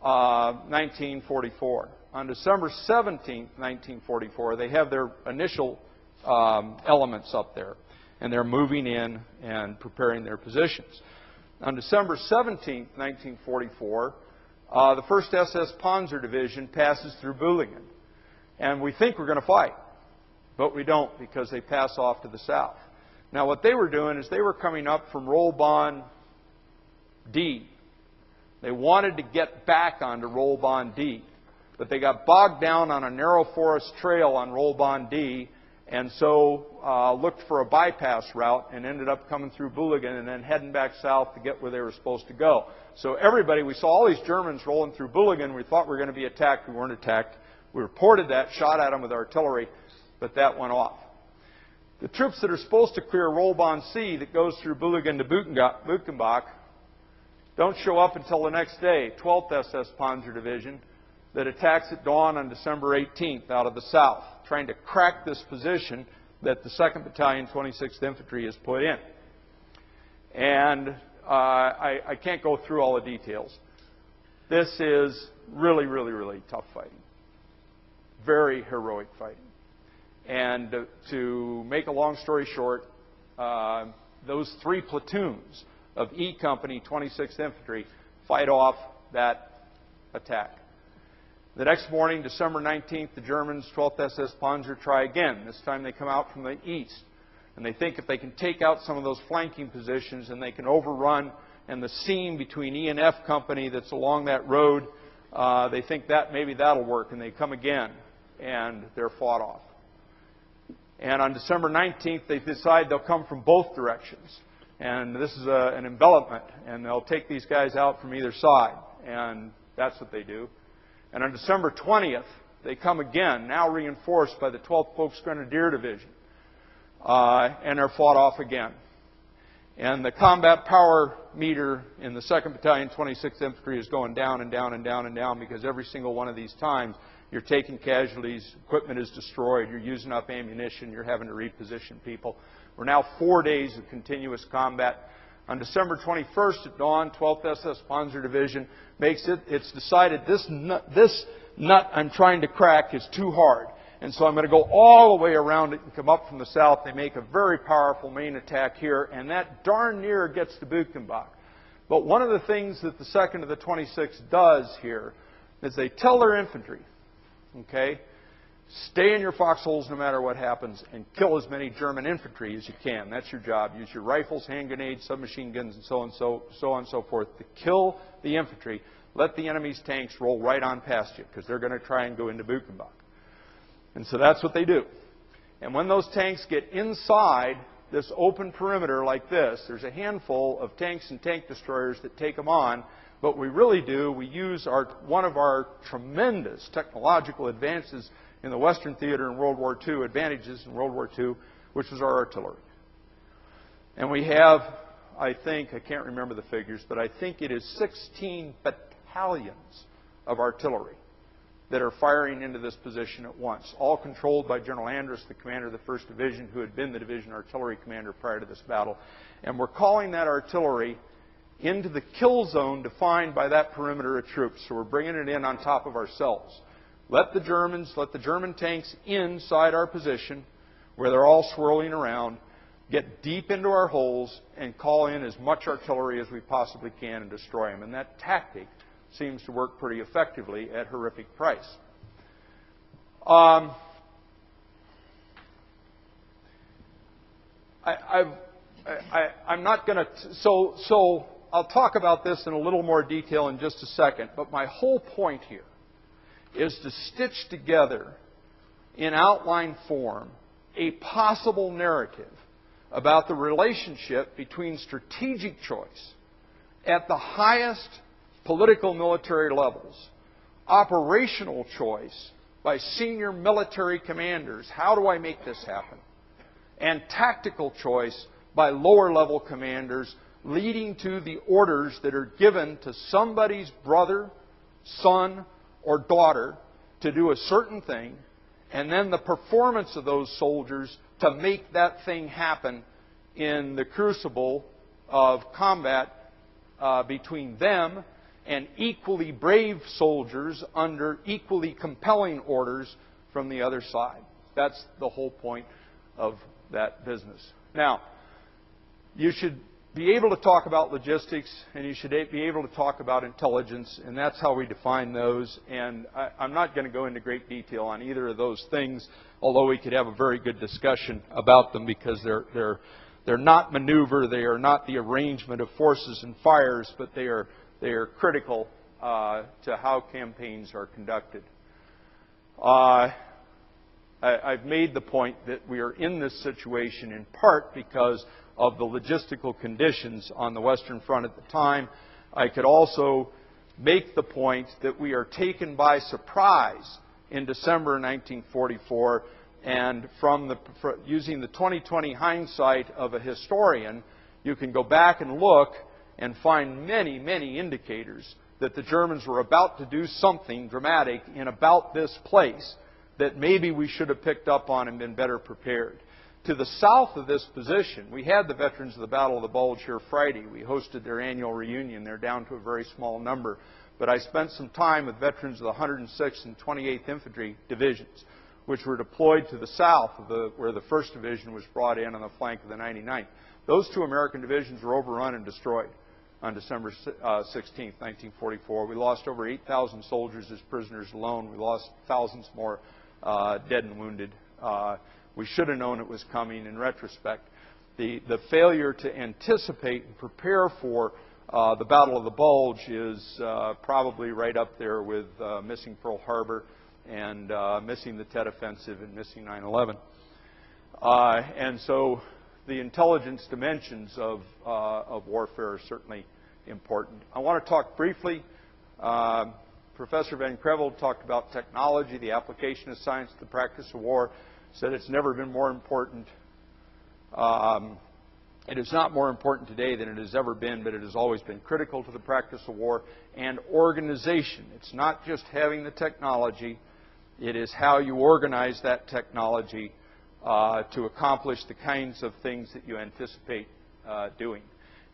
1944. On December 17th, 1944, they have their initial elements up there, and they're moving in and preparing their positions. On December 17th, 1944, the 1st SS Panzer Division passes through Bulingen. And we think we're going to fight, but we don't, because they pass off to the south. Now, what they were doing is they were coming up from Rollbahn D. They wanted to get back onto Rollbahn D, but they got bogged down on a narrow forest trail on Rollbahn D, and so looked for a bypass route and ended up coming through Bulingen and then heading back south to get where they were supposed to go. So everybody, we saw all these Germans rolling through Bulingen. We thought we were going to be attacked. We weren't attacked. We reported that, shot at them with artillery, but that went off. The troops that are supposed to clear Rollbahn C that goes through Bulingen to Buchenbach don't show up until the next day, 12th SS Panzer Division, that attacks at dawn on December 18th out of the south, trying to crack this position that the 2nd Battalion, 26th Infantry has put in. And I can't go through all the details. This is really, really, really tough fighting. Very heroic fighting. And to make a long story short, those 3 platoons of E Company, 26th Infantry, fight off that attack. The next morning, December 19th, the Germans, 12th SS Panzer, try again. This time they come out from the east. And they think if they can take out some of those flanking positions and they can overrun and the seam between E and F Company that's along that road, they think that maybe that'll work. And they come again, and they're fought off. And on December 19th, they decide they'll come from both directions. And this is an envelopment, and they'll take these guys out from either side. And that's what they do. And on December 20th, they come again, now reinforced by the 12th Polk Grenadier Division. And are fought off again. And the combat power meter in the 2nd Battalion, 26th Infantry is going down and down and down and down because every single one of these times you're taking casualties, equipment is destroyed, you're using up ammunition, you're having to reposition people. We're now 4 days of continuous combat. On December 21st at dawn, 12th SS Panzer Division makes it. It's decided this nut I'm trying to crack is too hard. And so I'm going to go all the way around it and come up from the south. They make a very powerful main attack here, and that darn near gets to Buchenbach. But one of the things that the 2nd of the 26th does here is they tell their infantry, okay, stay in your foxholes no matter what happens and kill as many German infantry as you can. That's your job. Use your rifles, hand grenades, submachine guns, and so on and so forth to kill the infantry. Let the enemy's tanks roll right on past you because they're going to try and go into Buchenbach. And so that's what they do. And when those tanks get inside this open perimeter like this, there's a handful of tanks and tank destroyers that take them on. But we really do, we use one of our tremendous technological advances in the Western theater in World War II, advantages in World War II, which was our artillery. And we have, I can't remember the figures, but I think it is 16 battalions of artillery that are firing into this position at once, all controlled by General Andrus, the commander of the 1st Division, who had been the division artillery commander prior to this battle. And we're calling that artillery into the kill zone defined by that perimeter of troops. So we're bringing it in on top of ourselves. Let the German tanks inside our position, where they're all swirling around, get deep into our holes, and call in as much artillery as we possibly can and destroy them. And that tactic seems to work pretty effectively at horrific price. I'm not going to. So I'll talk about this in a little more detail in just a second. But my whole point here is to stitch together, in outline form, a possible narrative about the relationship between strategic choice at the highest political military levels, operational choice by senior military commanders, how do I make this happen, and tactical choice by lower level commanders, leading to the orders that are given to somebody's brother, son, or daughter to do a certain thing, and then the performance of those soldiers to make that thing happen in the crucible of combat between them and equally brave soldiers under equally compelling orders from the other side. That's the whole point of that business. Now, you should be able to talk about logistics, and you should be able to talk about intelligence, and that's how we define those. And I'm not going to go into great detail on either of those things, although we could have a very good discussion about them because they're not maneuver, they are not the arrangement of forces and fires, but they are critical to how campaigns are conducted. I've made the point that we are in this situation in part because of the logistical conditions on the Western Front at the time. I could also make the point that we are taken by surprise in December 1944, and using the 20/20 hindsight of a historian, you can go back and look and find many, many indicators that the Germans were about to do something dramatic in about this place that maybe we should have picked up on and been better prepared. To the south of this position, we had the Veterans of the Battle of the Bulge here Friday. We hosted their annual reunion. They're down to a very small number. But I spent some time with veterans of the 106th and 28th Infantry Divisions, which were deployed to the south of where the 1st Division was brought in on the flank of the 99th. Those two American divisions were overrun and destroyed on December 16, 1944. We lost over 8,000 soldiers as prisoners alone. We lost thousands more dead and wounded. We should have known it was coming in retrospect. The failure to anticipate and prepare for the Battle of the Bulge is probably right up there with missing Pearl Harbor and missing the Tet Offensive and missing 9/11. And so the intelligence dimensions of warfare are certainly important. I want to talk briefly. Professor Van Creveld talked about technology, the application of science to the practice of war, said it's never been more important. It is not more important today than it has ever been, but it has always been critical to the practice of war. And organization. It's not just having the technology. It is how you organize that technology to accomplish the kinds of things that you anticipate doing.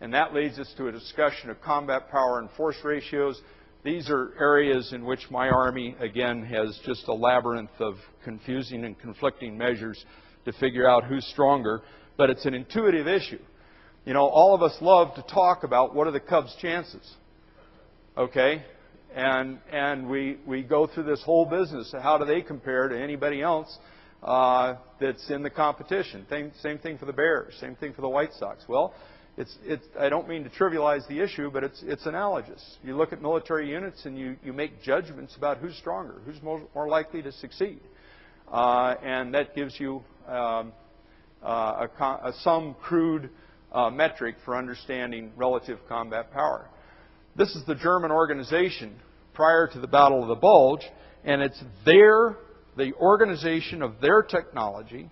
And that leads us to a discussion of combat power and force ratios. These are areas in which my Army, again, has just a labyrinth of confusing and conflicting measures to figure out who's stronger. But it's an intuitive issue. You know, all of us love to talk about what are the Cubs' chances. Okay? And we go through this whole business of how do they compare to anybody else that's in the competition. Same thing for the Bears. Same thing for the White Sox. Well, I don't mean to trivialize the issue, but it's analogous. You look at military units and you make judgments about who's stronger, who's more likely to succeed. And that gives you some crude metric for understanding relative combat power. This is the German organization prior to the Battle of the Bulge, and it's the organization of their technology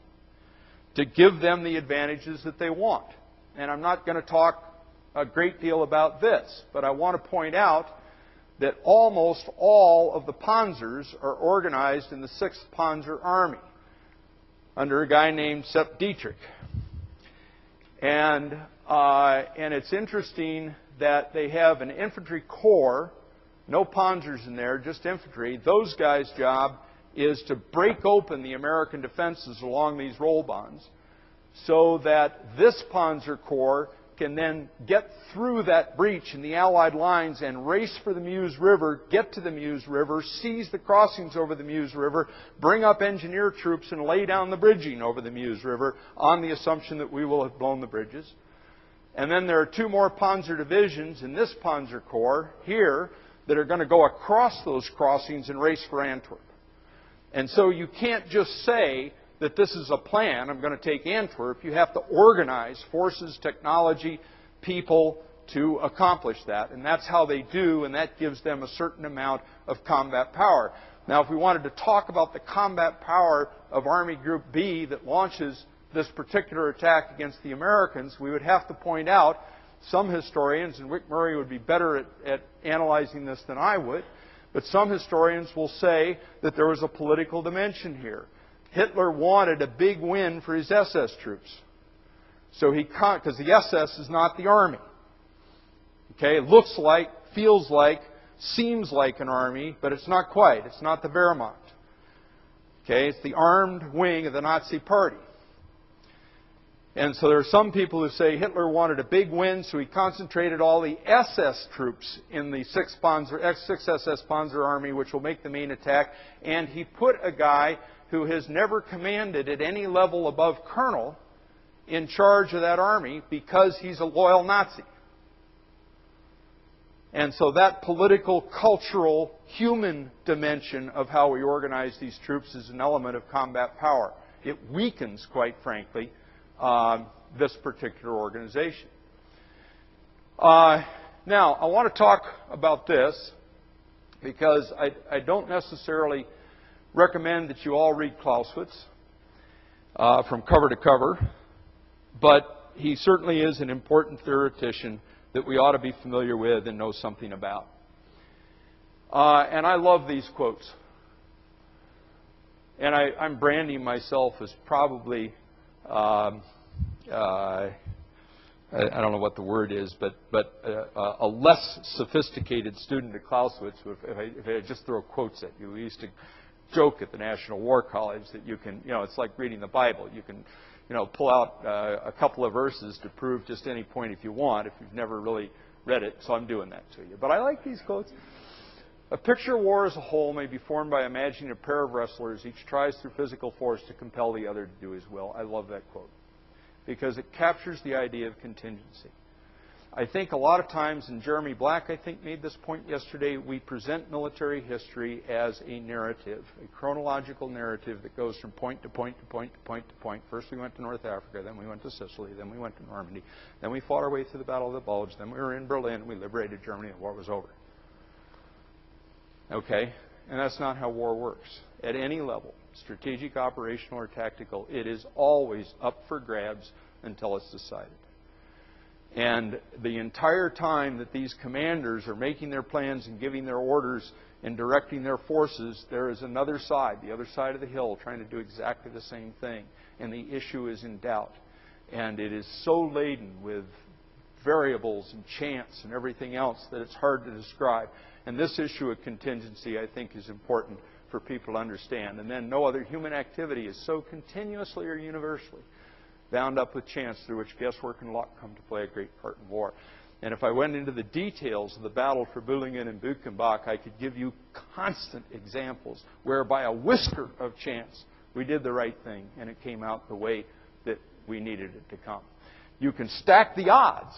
to give them the advantages that they want. And I'm not going to talk a great deal about this, but I want to point out that almost all of the Panzers are organized in the 6th Panzer Army under a guy named Sepp Dietrich. And it's interesting that they have an infantry corps, no panzers in there, just infantry. Those guys' job is to break open the American defenses along these roll bonds so that this Panzer Corps can then get through that breach in the Allied lines and race for the Meuse River, get to the Meuse River, seize the crossings over the Meuse River, bring up engineer troops and lay down the bridging over the Meuse River on the assumption that we will have blown the bridges. And then there are 2 more Panzer divisions in this Panzer Corps here that are going to go across those crossings and race for Antwerp. And so you can't just say that this is a plan, I'm going to take Antwerp. You have to organize forces, technology, people to accomplish that. And that's how they do, and that gives them a certain amount of combat power. Now, if we wanted to talk about the combat power of Army Group B that launches this particular attack against the Americans, we would have to point out some historians, and Wick Murray would be better at analyzing this than I would, but some historians will say that there was a political dimension here. Hitler wanted a big win for his SS troops. So because the SS is not the army. Okay, it looks like, feels like, seems like an army, but it's not quite. It's not the Wehrmacht. Okay, it's the armed wing of the Nazi Party. And so there are some people who say Hitler wanted a big win, so he concentrated all the SS troops in the 6th SS Panzer Army, which will make the main attack, and he put a guy who has never commanded at any level above colonel in charge of that army because he's a loyal Nazi. And so that political, cultural, human dimension of how we organize these troops is an element of combat power. It weakens, quite frankly, this particular organization. Now, I want to talk about this because I don't necessarily recommend that you all read Clausewitz from cover to cover, but he certainly is an important theoretician that we ought to be familiar with and know something about. And I love these quotes. And I'm branding myself as probably I don't know what the word is, but a less sophisticated student at Clausewitz, if I just throw quotes at you, we used to joke at the National War College that you can, it's like reading the Bible. You can, pull out a couple of verses to prove just any point if you want, if you've never really read it. So I'm doing that to you. But I like these quotes. A picture of war as a whole may be formed by imagining a pair of wrestlers. Each tries through physical force to compel the other to do his will. I love that quote, because it captures the idea of contingency. I think a lot of times, and Jeremy Black, I think, made this point yesterday, we present military history as a narrative, a chronological narrative that goes from point to point to point to point to point. First we went to North Africa, then we went to Sicily, then we went to Normandy, then we fought our way through the Battle of the Bulge, then we were in Berlin, we liberated Germany, and the war was over. Okay? And that's not how war works. At any level, strategic, operational, or tactical, it is always up for grabs until it's decided. And the entire time that these commanders are making their plans and giving their orders and directing their forces, there is another side, the other side of the hill, trying to do exactly the same thing. And the issue is in doubt. And it is so laden with variables and chance and everything else that it's hard to describe. And this issue of contingency, I think, is important for people to understand. And then no other human activity is so continuously or universally bound up with chance, through which guesswork and luck come to play a great part in war. And if I went into the details of the battle for Bühlingen and Buchenbach, I could give you constant examples where by a whisker of chance we did the right thing and it came out the way that we needed it to come. You can stack the odds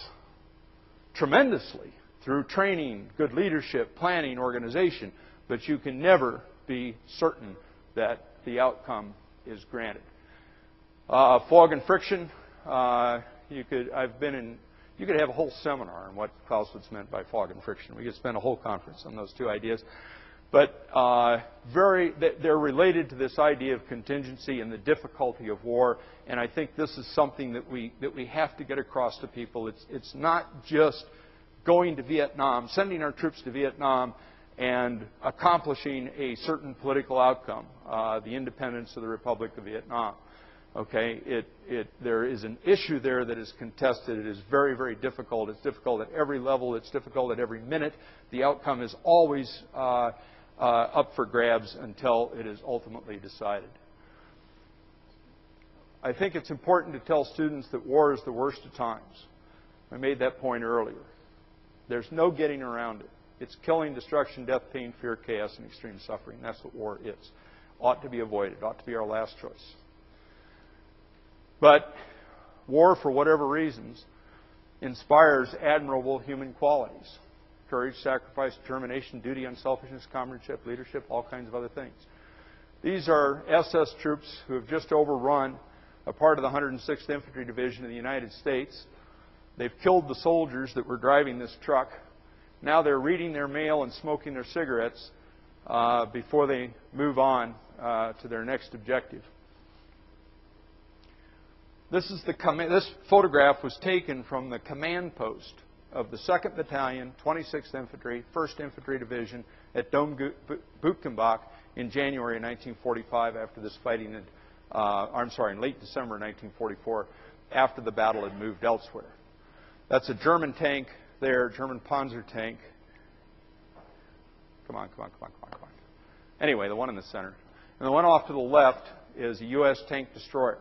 tremendously through training, good leadership, planning, organization, but you can never be certain that the outcome is granted. Fog and friction. You could have a whole seminar on what Clausewitz meant by fog and friction. We could spend a whole conference on those two ideas. But they're related to this idea of contingency and the difficulty of war. And I think this is something that we have to get across to people. It's not just going to Vietnam, sending our troops to Vietnam, and accomplishing a certain political outcome, the independence of the Republic of Vietnam. Okay, there is an issue there that is contested. It is very, very difficult. It's difficult at every level. It's difficult at every minute. The outcome is always up for grabs until it is ultimately decided. I think it's important to tell students that war is the worst of times. I made that point earlier. There's no getting around it. It's killing, destruction, death, pain, fear, chaos, and extreme suffering. That's what war is. Ought to be avoided. Ought to be our last choice. But war, for whatever reasons, inspires admirable human qualities. Courage, sacrifice, determination, duty, unselfishness, comradeship, leadership, all kinds of other things. These are SS troops who have just overrun a part of the 106th Infantry Division of the United States. They've killed the soldiers that were driving this truck. Now they're reading their mail and smoking their cigarettes before they move on to their next objective. This photograph was taken from the command post of the 2nd Battalion, 26th Infantry, 1st Infantry Division at Dome Buchenbach in January 1945 after this fighting, in late December 1944, after the battle had moved elsewhere. That's a German tank there, German Panzer tank. Come on. Anyway, the one in the center. And the one off to the left is a U.S. tank destroyer.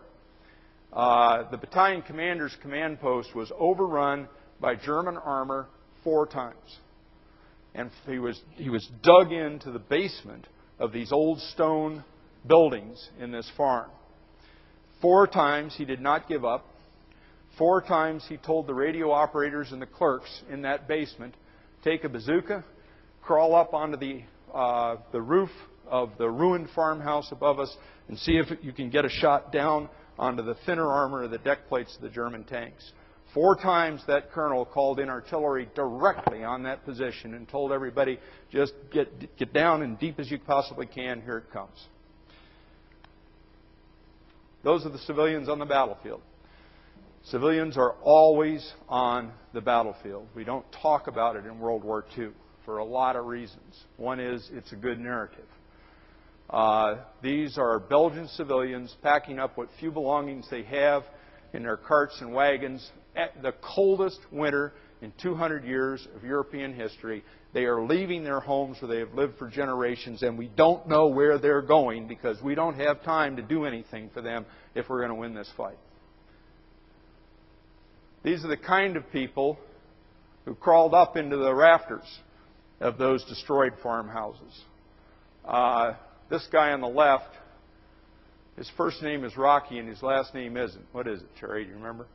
The battalion commander's command post was overrun by German armor 4 times. And he was dug into the basement of these old stone buildings in this farm. 4 times he did not give up. 4 times he told the radio operators and the clerks in that basement, take a bazooka, crawl up onto the roof of the ruined farmhouse above us, and see if you can get a shot down onto the thinner armor of the deck plates of the German tanks. 4 times that colonel called in artillery directly on that position and told everybody, just get down as deep as you possibly can, here it comes. Those are the civilians on the battlefield. Civilians are always on the battlefield. We don't talk about it in World War II for a lot of reasons. One is it's a good narrative. These are Belgian civilians packing up what few belongings they have in their carts and wagons at the coldest winter in 200 years of European history. They are leaving their homes where they have lived for generations, and we don't know where they're going because we don't have time to do anything for them if we're going to win this fight. These are the kind of people who crawled up into the rafters of those destroyed farmhouses. This guy on the left, his first name is Rocky and his last name isn't. What is it, Terry? Do you remember?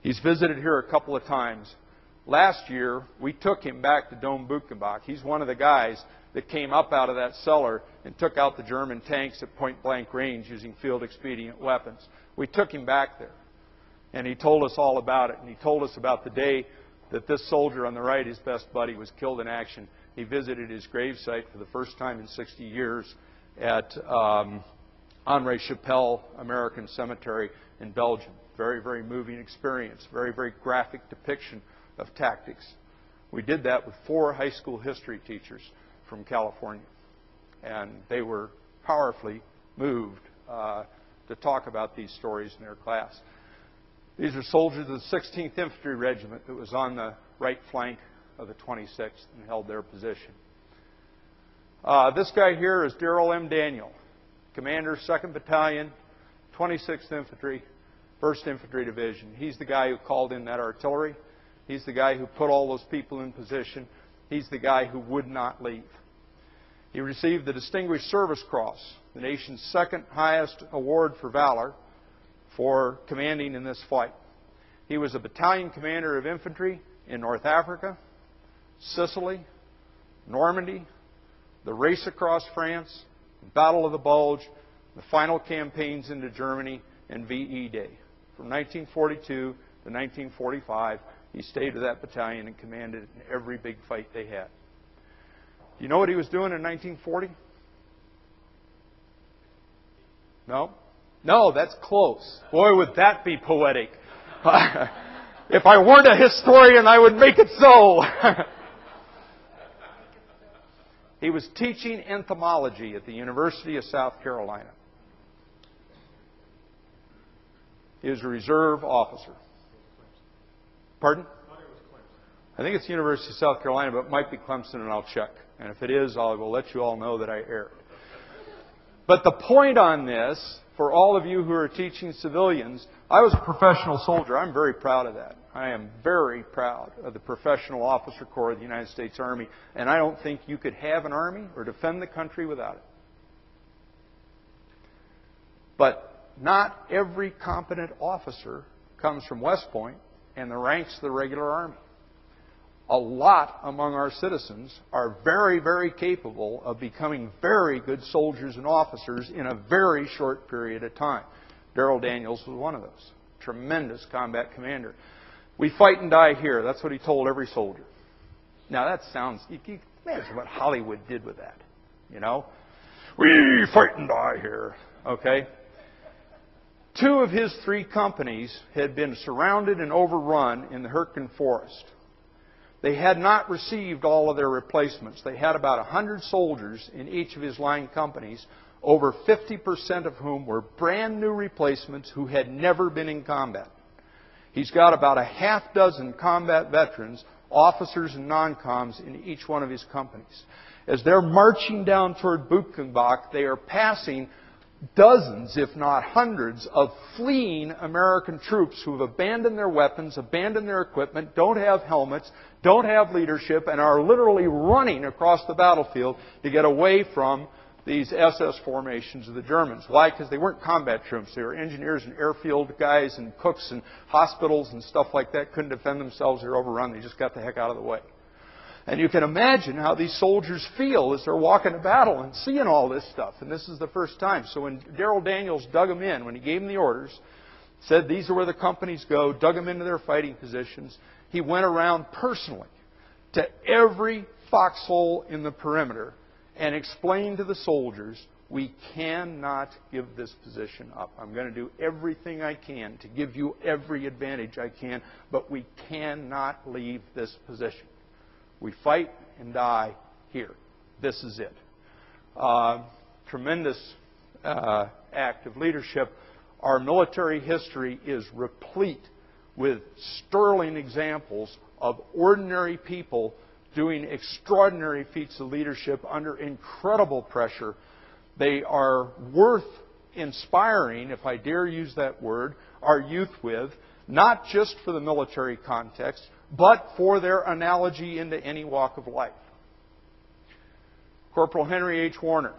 He's visited here a couple of times. Last year, we took him back to Dome Buchenbach. He's one of the guys that came up out of that cellar and took out the German tanks at point-blank range using field-expedient weapons. We took him back there, and he told us all about it. And he told us about the day that this soldier on the right, his best buddy, was killed in action. He visited his gravesite for the first time in 60 years at Henri Chapelle American Cemetery in Belgium. Very, very moving experience. Very, very graphic depiction of tactics. We did that with 4 high school history teachers from California. And they were powerfully moved to talk about these stories in their class. These are soldiers of the 16th Infantry Regiment that was on the right flank of the 26th and held their position. This guy here is Darrell M. Daniel, Commander, 2nd Battalion, 26th Infantry, 1st Infantry Division. He's the guy who called in that artillery. He's the guy who put all those people in position. He's the guy who would not leave. He received the Distinguished Service Cross, the nation's 2nd highest award for valor, for commanding in this fight. He was a battalion commander of infantry in North Africa, Sicily, Normandy, the race across France, the Battle of the Bulge, the final campaigns into Germany, and VE Day. From 1942 to 1945, he stayed with that battalion and commanded in every big fight they had. Do you know what he was doing in 1940? No? No, that's close. Boy, would that be poetic. If I weren't a historian, I would make it so. He was teaching entomology at the University of South Carolina. He was a reserve officer. Pardon? I think it's University of South Carolina, but it might be Clemson, and I'll check. And if it is, I will let you all know that I erred. But the point on this, for all of you who are teaching civilians, I was a professional soldier. I'm very proud of that. I am very proud of the Professional Officer Corps of the United States Army, and I don't think you could have an army or defend the country without it. But not every competent officer comes from West Point and the ranks of the regular Army. A lot among our citizens are very, very capable of becoming very good soldiers and officers in a very short period of time. Darrell Daniels was one of those. Tremendous combat commander. We fight and die here. That's what he told every soldier. Now that sounds, you can imagine what Hollywood did with that. You know? We fight and die here. Okay? 2 of his 3 companies had been surrounded and overrun in the Hürtgen Forest. They had not received all of their replacements. They had about 100 soldiers in each of his line companies, over 50% of whom were brand new replacements who had never been in combat. He's got about a half dozen combat veterans, officers and non-coms in each one of his companies. As they're marching down toward Buchenbach, they are passing dozens, if not hundreds, of fleeing American troops who have abandoned their weapons, abandoned their equipment, don't have helmets, don't have leadership, and are literally running across the battlefield to get away from these SS formations of the Germans. Why? Because they weren't combat troops. They were engineers and airfield guys and cooks and hospitals and stuff like that. Couldn't defend themselves. They were overrun. They just got the heck out of the way. And you can imagine how these soldiers feel as they're walking to battle and seeing all this stuff. And this is the first time. So when Darrell Daniels dug them in, when he gave them the orders, said these are where the companies go, dug them into their fighting positions, he went around personally to every foxhole in the perimeter and explained to the soldiers, we cannot give this position up. I'm going to do everything I can to give you every advantage I can, but we cannot leave this position. We fight and die here. this is it. Tremendous act of leadership. Our military history is replete with sterling examples of ordinary people doing extraordinary feats of leadership under incredible pressure. They are worth inspiring, if I dare use that word, our youth with, not just for the military context, but for their analogy into any walk of life. Corporal Henry H. Warner.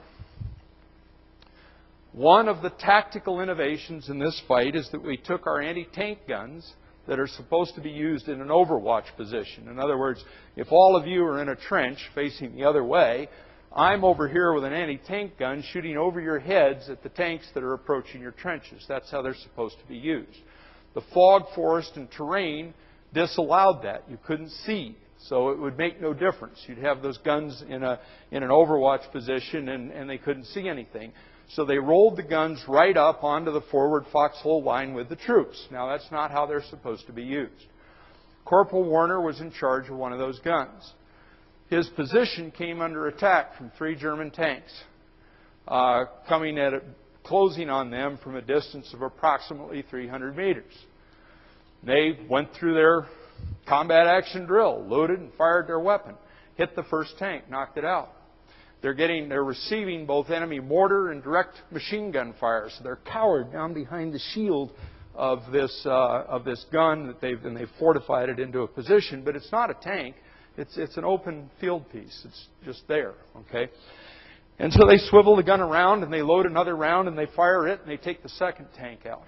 One of the tactical innovations in this fight is that we took our anti-tank guns that are supposed to be used in an overwatch position. In other words, if all of you are in a trench facing the other way, I'm over here with an anti-tank gun shooting over your heads at the tanks that are approaching your trenches. That's how they're supposed to be used. The fog, forest, and terrain disallowed that. You couldn't see, so it would make no difference. You'd have those guns in an overwatch position, and they couldn't see anything. So they rolled the guns right up onto the forward foxhole line with the troops. Now, that's not how they're supposed to be used. Corporal Warner was in charge of one of those guns. His position came under attack from 3 German tanks, closing on them from a distance of approximately 300 meters. They went through their combat action drill, loaded and fired their weapon, hit the first tank, knocked it out. They're receiving both enemy mortar and direct machine gun fire, so they're cowered down behind the shield of this gun that they've fortified it into a position. But it's not a tank; it's an open field piece. It's just there, okay. And so they swivel the gun around and they load another round and they fire it and they take the second tank out.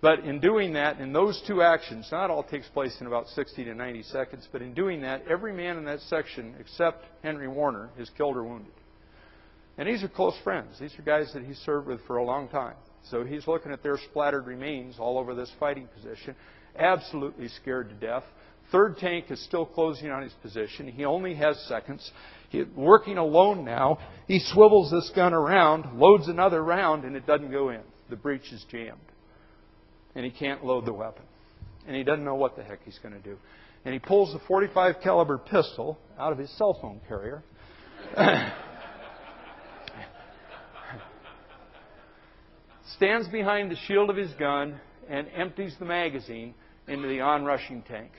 But in doing that, in those 2 actions, not all takes place in about 60 to 90 seconds, but in doing that, every man in that section except Henry Warner is killed or wounded. And these are close friends. These are guys that he served with for a long time. So he's looking at their splattered remains all over this fighting position, absolutely scared to death. 3rd tank is still closing on his position. He only has seconds. He's working alone now. He swivels this gun around, loads another round, and it doesn't go in. The breech is jammed. And he can't load the weapon. And he doesn't know what the heck he's going to do. And he pulls the .45 caliber pistol out of his cell phone carrier. Stands behind the shield of his gun and empties the magazine into the onrushing tank.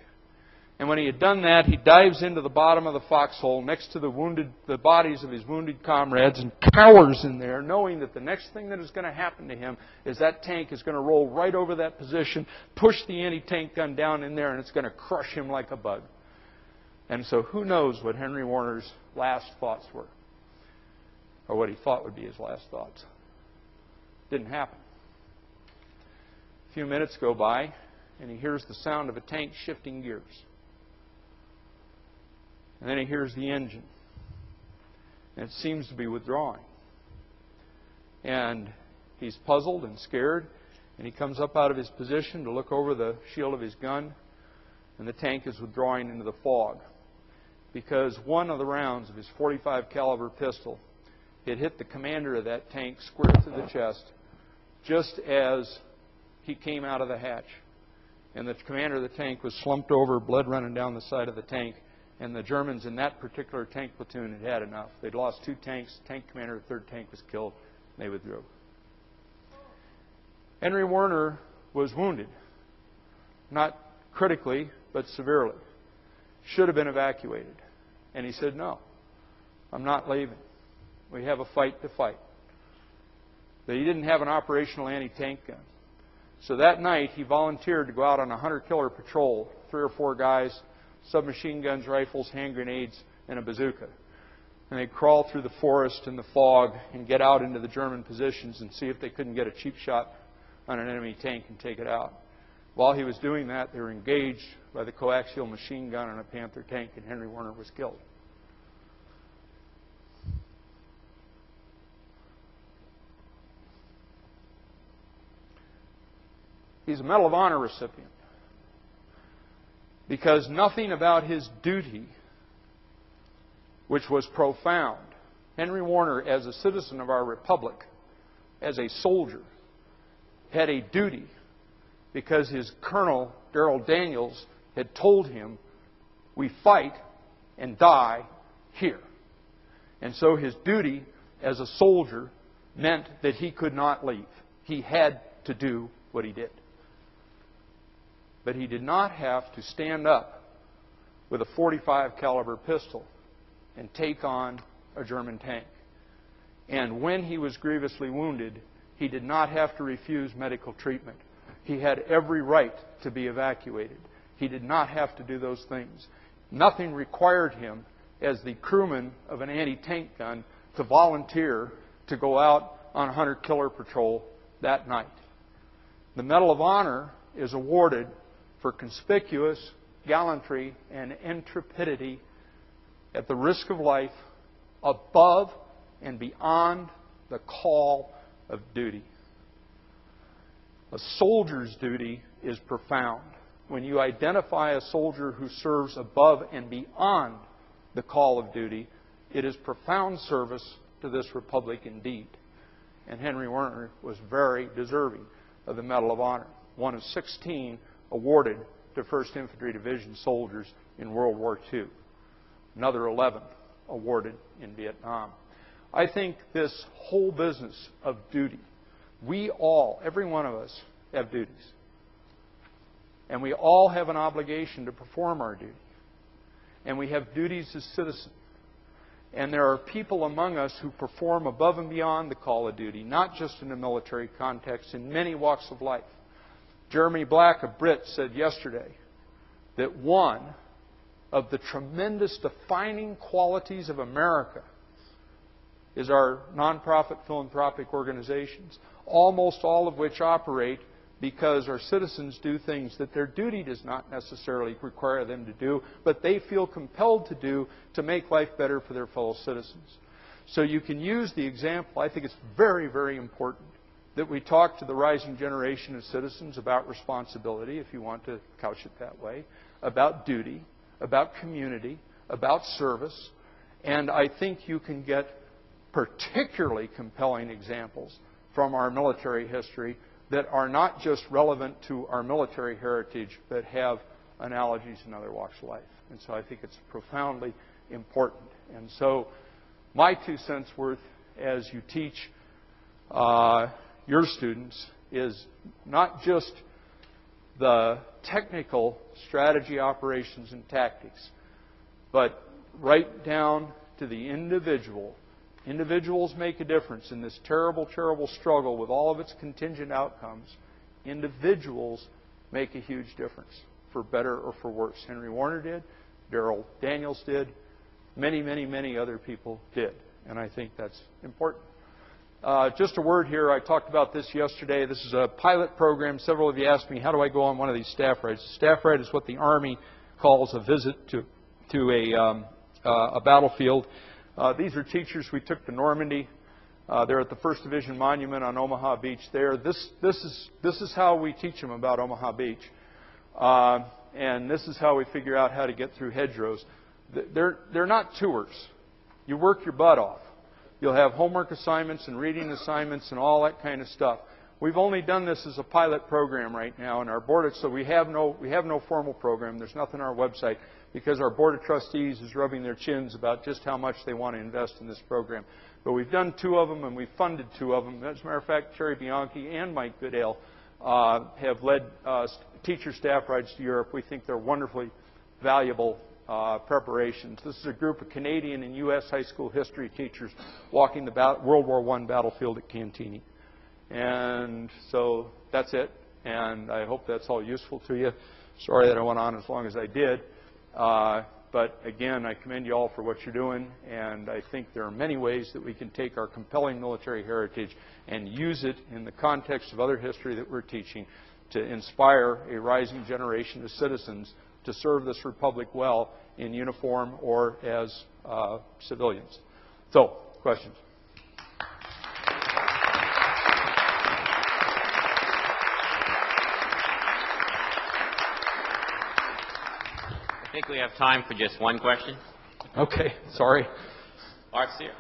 And when he had done that, he dives into the bottom of the foxhole next to the bodies of his wounded comrades and cowers in there, knowing that the next thing that is going to happen to him is that tank is going to roll right over that position, push the anti-tank gun down in there, and it's going to crush him like a bug. And so who knows what Henry Warner's last thoughts were, or what he thought would be his last thoughts. Didn't happen. A few minutes go by, and he hears the sound of a tank shifting gears. And then he hears the engine. And it seems to be withdrawing. And he's puzzled and scared. And he comes up out of his position to look over the shield of his gun. And the tank is withdrawing into the fog. Because one of the rounds of his .45 caliber pistol had hit the commander of that tank square through the chest, just as he came out of the hatch. And the commander of the tank was slumped over, blood running down the side of the tank. And the Germans in that particular tank platoon had had enough. They'd lost 2 tanks. The tank commander of the 3rd tank was killed. And they withdrew. Henry Warner was wounded. Not critically, but severely. Should have been evacuated. And he said, no, I'm not leaving. We have a fight to fight. But he didn't have an operational anti-tank gun. So that night, he volunteered to go out on a hunter-killer patrol, 3 or 4 guys, submachine guns, rifles, hand grenades, and a bazooka. And they'd crawl through the forest and the fog and get out into the German positions and see if they couldn't get a cheap shot on an enemy tank and take it out. While he was doing that, they were engaged by the coaxial machine gun on a Panther tank, and Henry Warner was killed. He's a Medal of Honor recipient. Because nothing about his duty, which was profound, Henry Warner, as a citizen of our republic, as a soldier, had a duty because his colonel, Darrell Daniels, had told him, we fight and die here. And so his duty as a soldier meant that he could not leave. He had to do what he did. But he did not have to stand up with a .45 caliber pistol and take on a German tank. And when he was grievously wounded, he did not have to refuse medical treatment. He had every right to be evacuated. He did not have to do those things. Nothing required him, as the crewman of an anti-tank gun, to volunteer to go out on a hunter-killer patrol that night. The Medal of Honor is awarded for conspicuous gallantry and intrepidity at the risk of life above and beyond the call of duty. A soldier's duty is profound. When you identify a soldier who serves above and beyond the call of duty, it is profound service to this republic indeed. And Henry Werner was very deserving of the Medal of Honor, one of 16 awarded to 1st Infantry Division soldiers in World War II. Another 11 awarded in Vietnam. I think this whole business of duty, we all, every one of us, have duties. And we all have an obligation to perform our duty. And we have duties as citizens. And there are people among us who perform above and beyond the call of duty, not just in a military context, in many walks of life. Jeremy Black, a Brit, said yesterday that one of the tremendous defining qualities of America is our nonprofit philanthropic organizations, almost all of which operate because our citizens do things that their duty does not necessarily require them to do, but they feel compelled to do to make life better for their fellow citizens. So you can use the example. I think it's very, very important that we talk to the rising generation of citizens about responsibility, if you want to couch it that way, about duty, about community, about service. And I think you can get particularly compelling examples from our military history that are not just relevant to our military heritage, but have analogies in other walks of life. And so I think it's profoundly important. And so my 2 cents worth as you teach your students is not just the technical strategy, operations, and tactics, but right down to the individual. Individuals make a difference in this terrible, terrible struggle with all of its contingent outcomes. Individuals make a huge difference, for better or for worse. Henry Warner did. Darrell Daniels did. Many, many, many other people did. And I think that's important. Just a word here. I talked about this yesterday. This is a pilot program. Several of you asked me, how do I go on one of these staff rides? Staff ride is what the Army calls a visit to a battlefield. These are teachers we took to Normandy. They're at the 1st Division Monument on Omaha Beach there. This is how we teach them about Omaha Beach. And this is how we figure out how to get through hedgerows. They're not tours. You work your butt off. You'll have homework assignments and reading assignments and all that kind of stuff. We've only done this as a pilot program right now in our board, so we have no formal program. There's nothing on our website because our Board of Trustees is rubbing their chins about just how much they want to invest in this program. But we've done 2 of them, and we've funded 2 of them. As a matter of fact, Terry Bianchi and Mike Goodale have led teacher staff rides to Europe. We think they're wonderfully valuable preparations. This is a group of Canadian and U.S. high school history teachers walking the World War I battlefield at Cantigny. And so that's it, and I hope that's all useful to you. Sorry that I went on as long as I did. But again, I commend you all for what you're doing, and I think there are many ways that we can take our compelling military heritage and use it in the context of other history that we're teaching to inspire a rising generation of citizens to serve this republic well in uniform or as civilians. So, questions? I think we have time for just one question. Okay, sorry. Art Sear.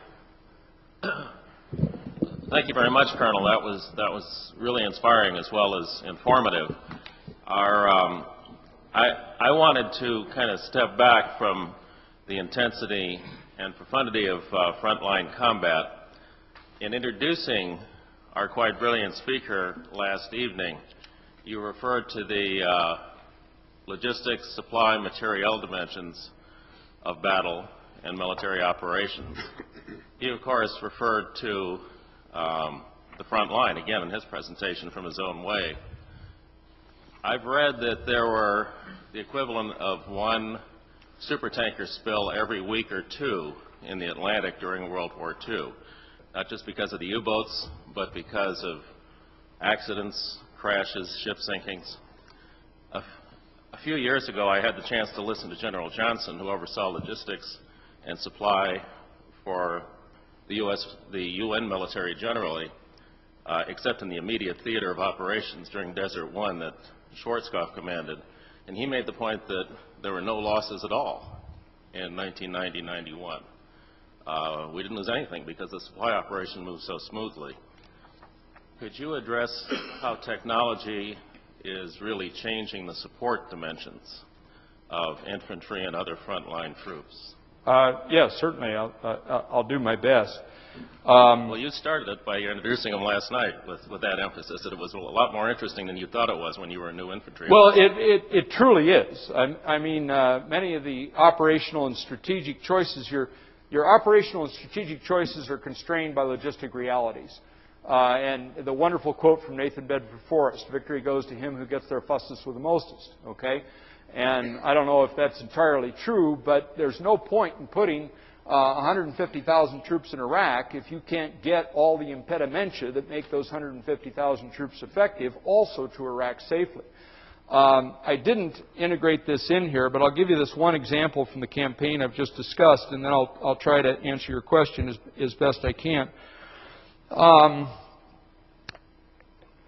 Thank you very much, Colonel. That was really inspiring as well as informative. I wanted to kind of step back from the intensity and profundity of frontline combat. In introducing our quite brilliant speaker last evening, you referred to the logistics, supply, materiel dimensions of battle and military operations. He, of course, referred to the front line, again, in his presentation from his own way. I've read that there were the equivalent of one supertanker spill every week or two in the Atlantic during World War II, not just because of the U-boats, but because of accidents, crashes, ship sinkings. A few years ago, I had the chance to listen to General Johnson, who oversaw logistics and supply for the UN military generally, except in the immediate theater of operations during Desert One that Schwarzkopf commanded. And he made the point that there were no losses at all in 1990-91. We didn't lose anything because the supply operation moved so smoothly. Could you address how technology is really changing the support dimensions of infantry and other frontline troops? Yes, certainly. I'll do my best. Well, you started it by introducing them last night with that emphasis that it was a lot more interesting than you thought it was when you were a new infantry. Well, it truly is. I mean, many of the operational and strategic choices, your operational and strategic choices are constrained by logistic realities. And the wonderful quote from Nathan Bedford Forrest, victory goes to him who gets there fastest with the mostest, okay? And I don't know if that's entirely true, but there's no point in putting 150,000 troops in Iraq if you can't get all the impedimenta that make those 150,000 troops effective also to Iraq safely. I didn't integrate this in here, but I'll give you this one example from the campaign I've just discussed, and then I'll try to answer your question as best I can.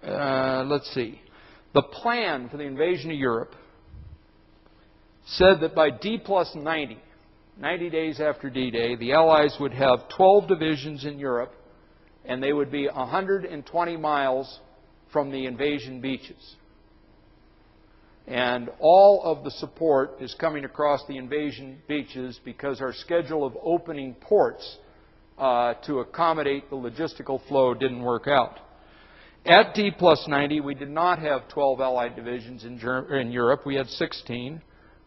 Let's see. The plan for the invasion of Europe said that by D+90, 90 days after D-Day, the Allies would have 12 divisions in Europe, and they would be 120 miles from the invasion beaches. And all of the support is coming across the invasion beaches because our schedule of opening ports to accommodate the logistical flow didn't work out. At D+90, we did not have 12 Allied divisions in Europe. We had 16.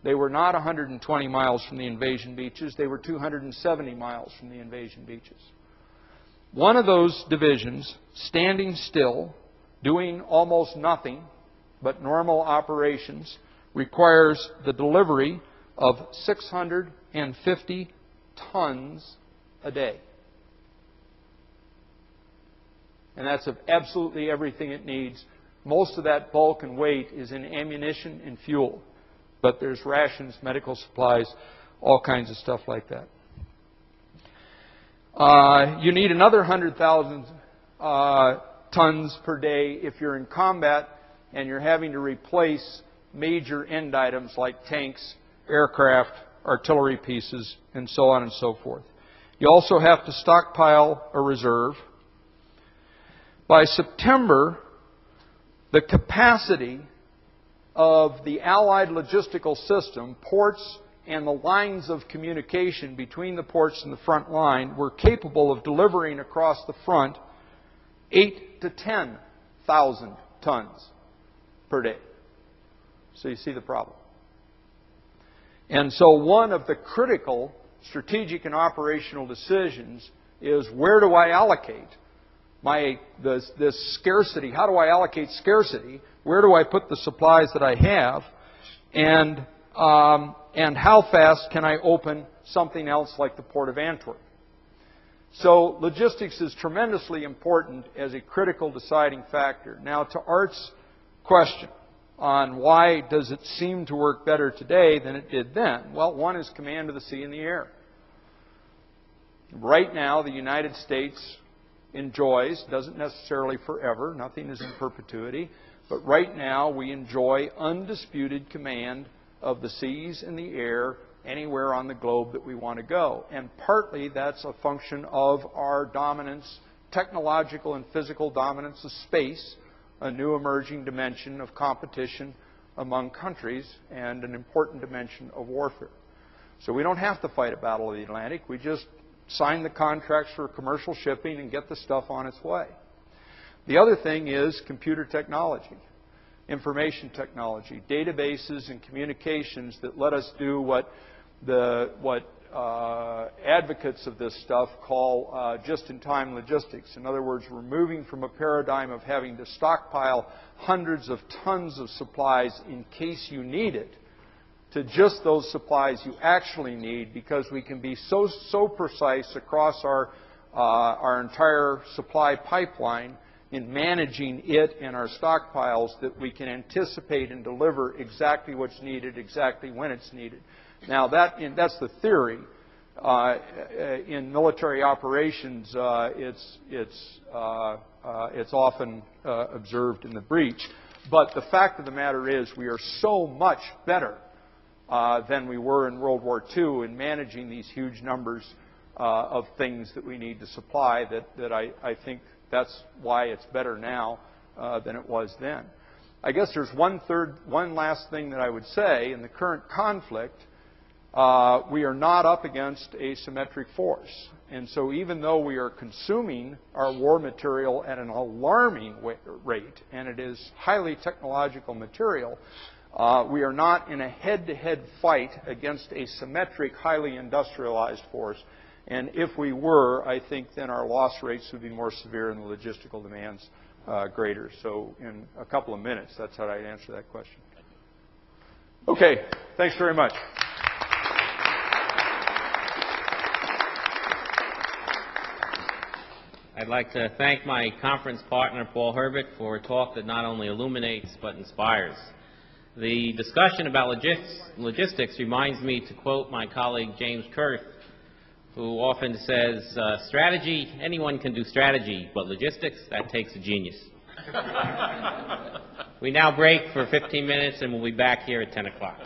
They were not 120 miles from the invasion beaches. They were 270 miles from the invasion beaches. One of those divisions, standing still, doing almost nothing but normal operations, requires the delivery of 650 tons a day. And that's of absolutely everything it needs. Most of that bulk and weight is in ammunition and fuel. But there's rations, medical supplies, all kinds of stuff like that. You need another 100,000 tons per day if you're in combat and you're having to replace major end items like tanks, aircraft, artillery pieces, and so on and so forth. You also have to stockpile a reserve. By September, the capacity of the Allied logistical system, ports and the lines of communication between the ports and the front line, were capable of delivering across the front 8,000 to 10,000 tons per day. So you see the problem. And so one of the critical strategic and operational decisions is, where do I allocate this scarcity? How do I allocate scarcity? Where do I put the supplies that I have? And how fast can I open something else like the Port of Antwerp? So logistics is tremendously important as a critical deciding factor. Now, to Art's question on why does it seem to work better today than it did then? Well, one is command of the sea and the air. Right now, the United States enjoys, doesn't necessarily forever, nothing is in perpetuity, but right now we enjoy undisputed command of the seas and the air anywhere on the globe that we want to go. And partly that's a function of our dominance, technological and physical dominance of space, a new emerging dimension of competition among countries and an important dimension of warfare. So we don't have to fight a battle of the Atlantic. We just sign the contracts for commercial shipping and get the stuff on its way. The other thing is computer technology, information technology, databases and communications that let us do what advocates of this stuff call just-in-time logistics. In other words, we're moving from a paradigm of having to stockpile hundreds of tons of supplies in case you need it to just those supplies you actually need, because we can be so precise across our entire supply pipeline in managing it and our stockpiles that we can anticipate and deliver exactly what's needed, exactly when it's needed. Now, that's the theory. In military operations, it's often observed in the breach. But the fact of the matter is, we are so much better than we were in World War II in managing these huge numbers of things that we need to supply that I think that's why it's better now than it was then. I guess there's one last thing that I would say. In the current conflict, we are not up against a symmetric force. And so even though we are consuming our war material at an alarming rate, and it is highly technological material, we are not in a head-to-head fight against a symmetric, highly industrialized force. And if we were, I think then our loss rates would be more severe and the logistical demands greater. So in a couple of minutes, that's how I'd answer that question. Okay, thanks very much. I'd like to thank my conference partner, Paul Herbert, for a talk that not only illuminates but inspires. The discussion about logistics reminds me to quote my colleague James Kurth, who often says, strategy, anyone can do strategy, but logistics, that takes a genius. We now break for 15 minutes, and we'll be back here at 10 o'clock.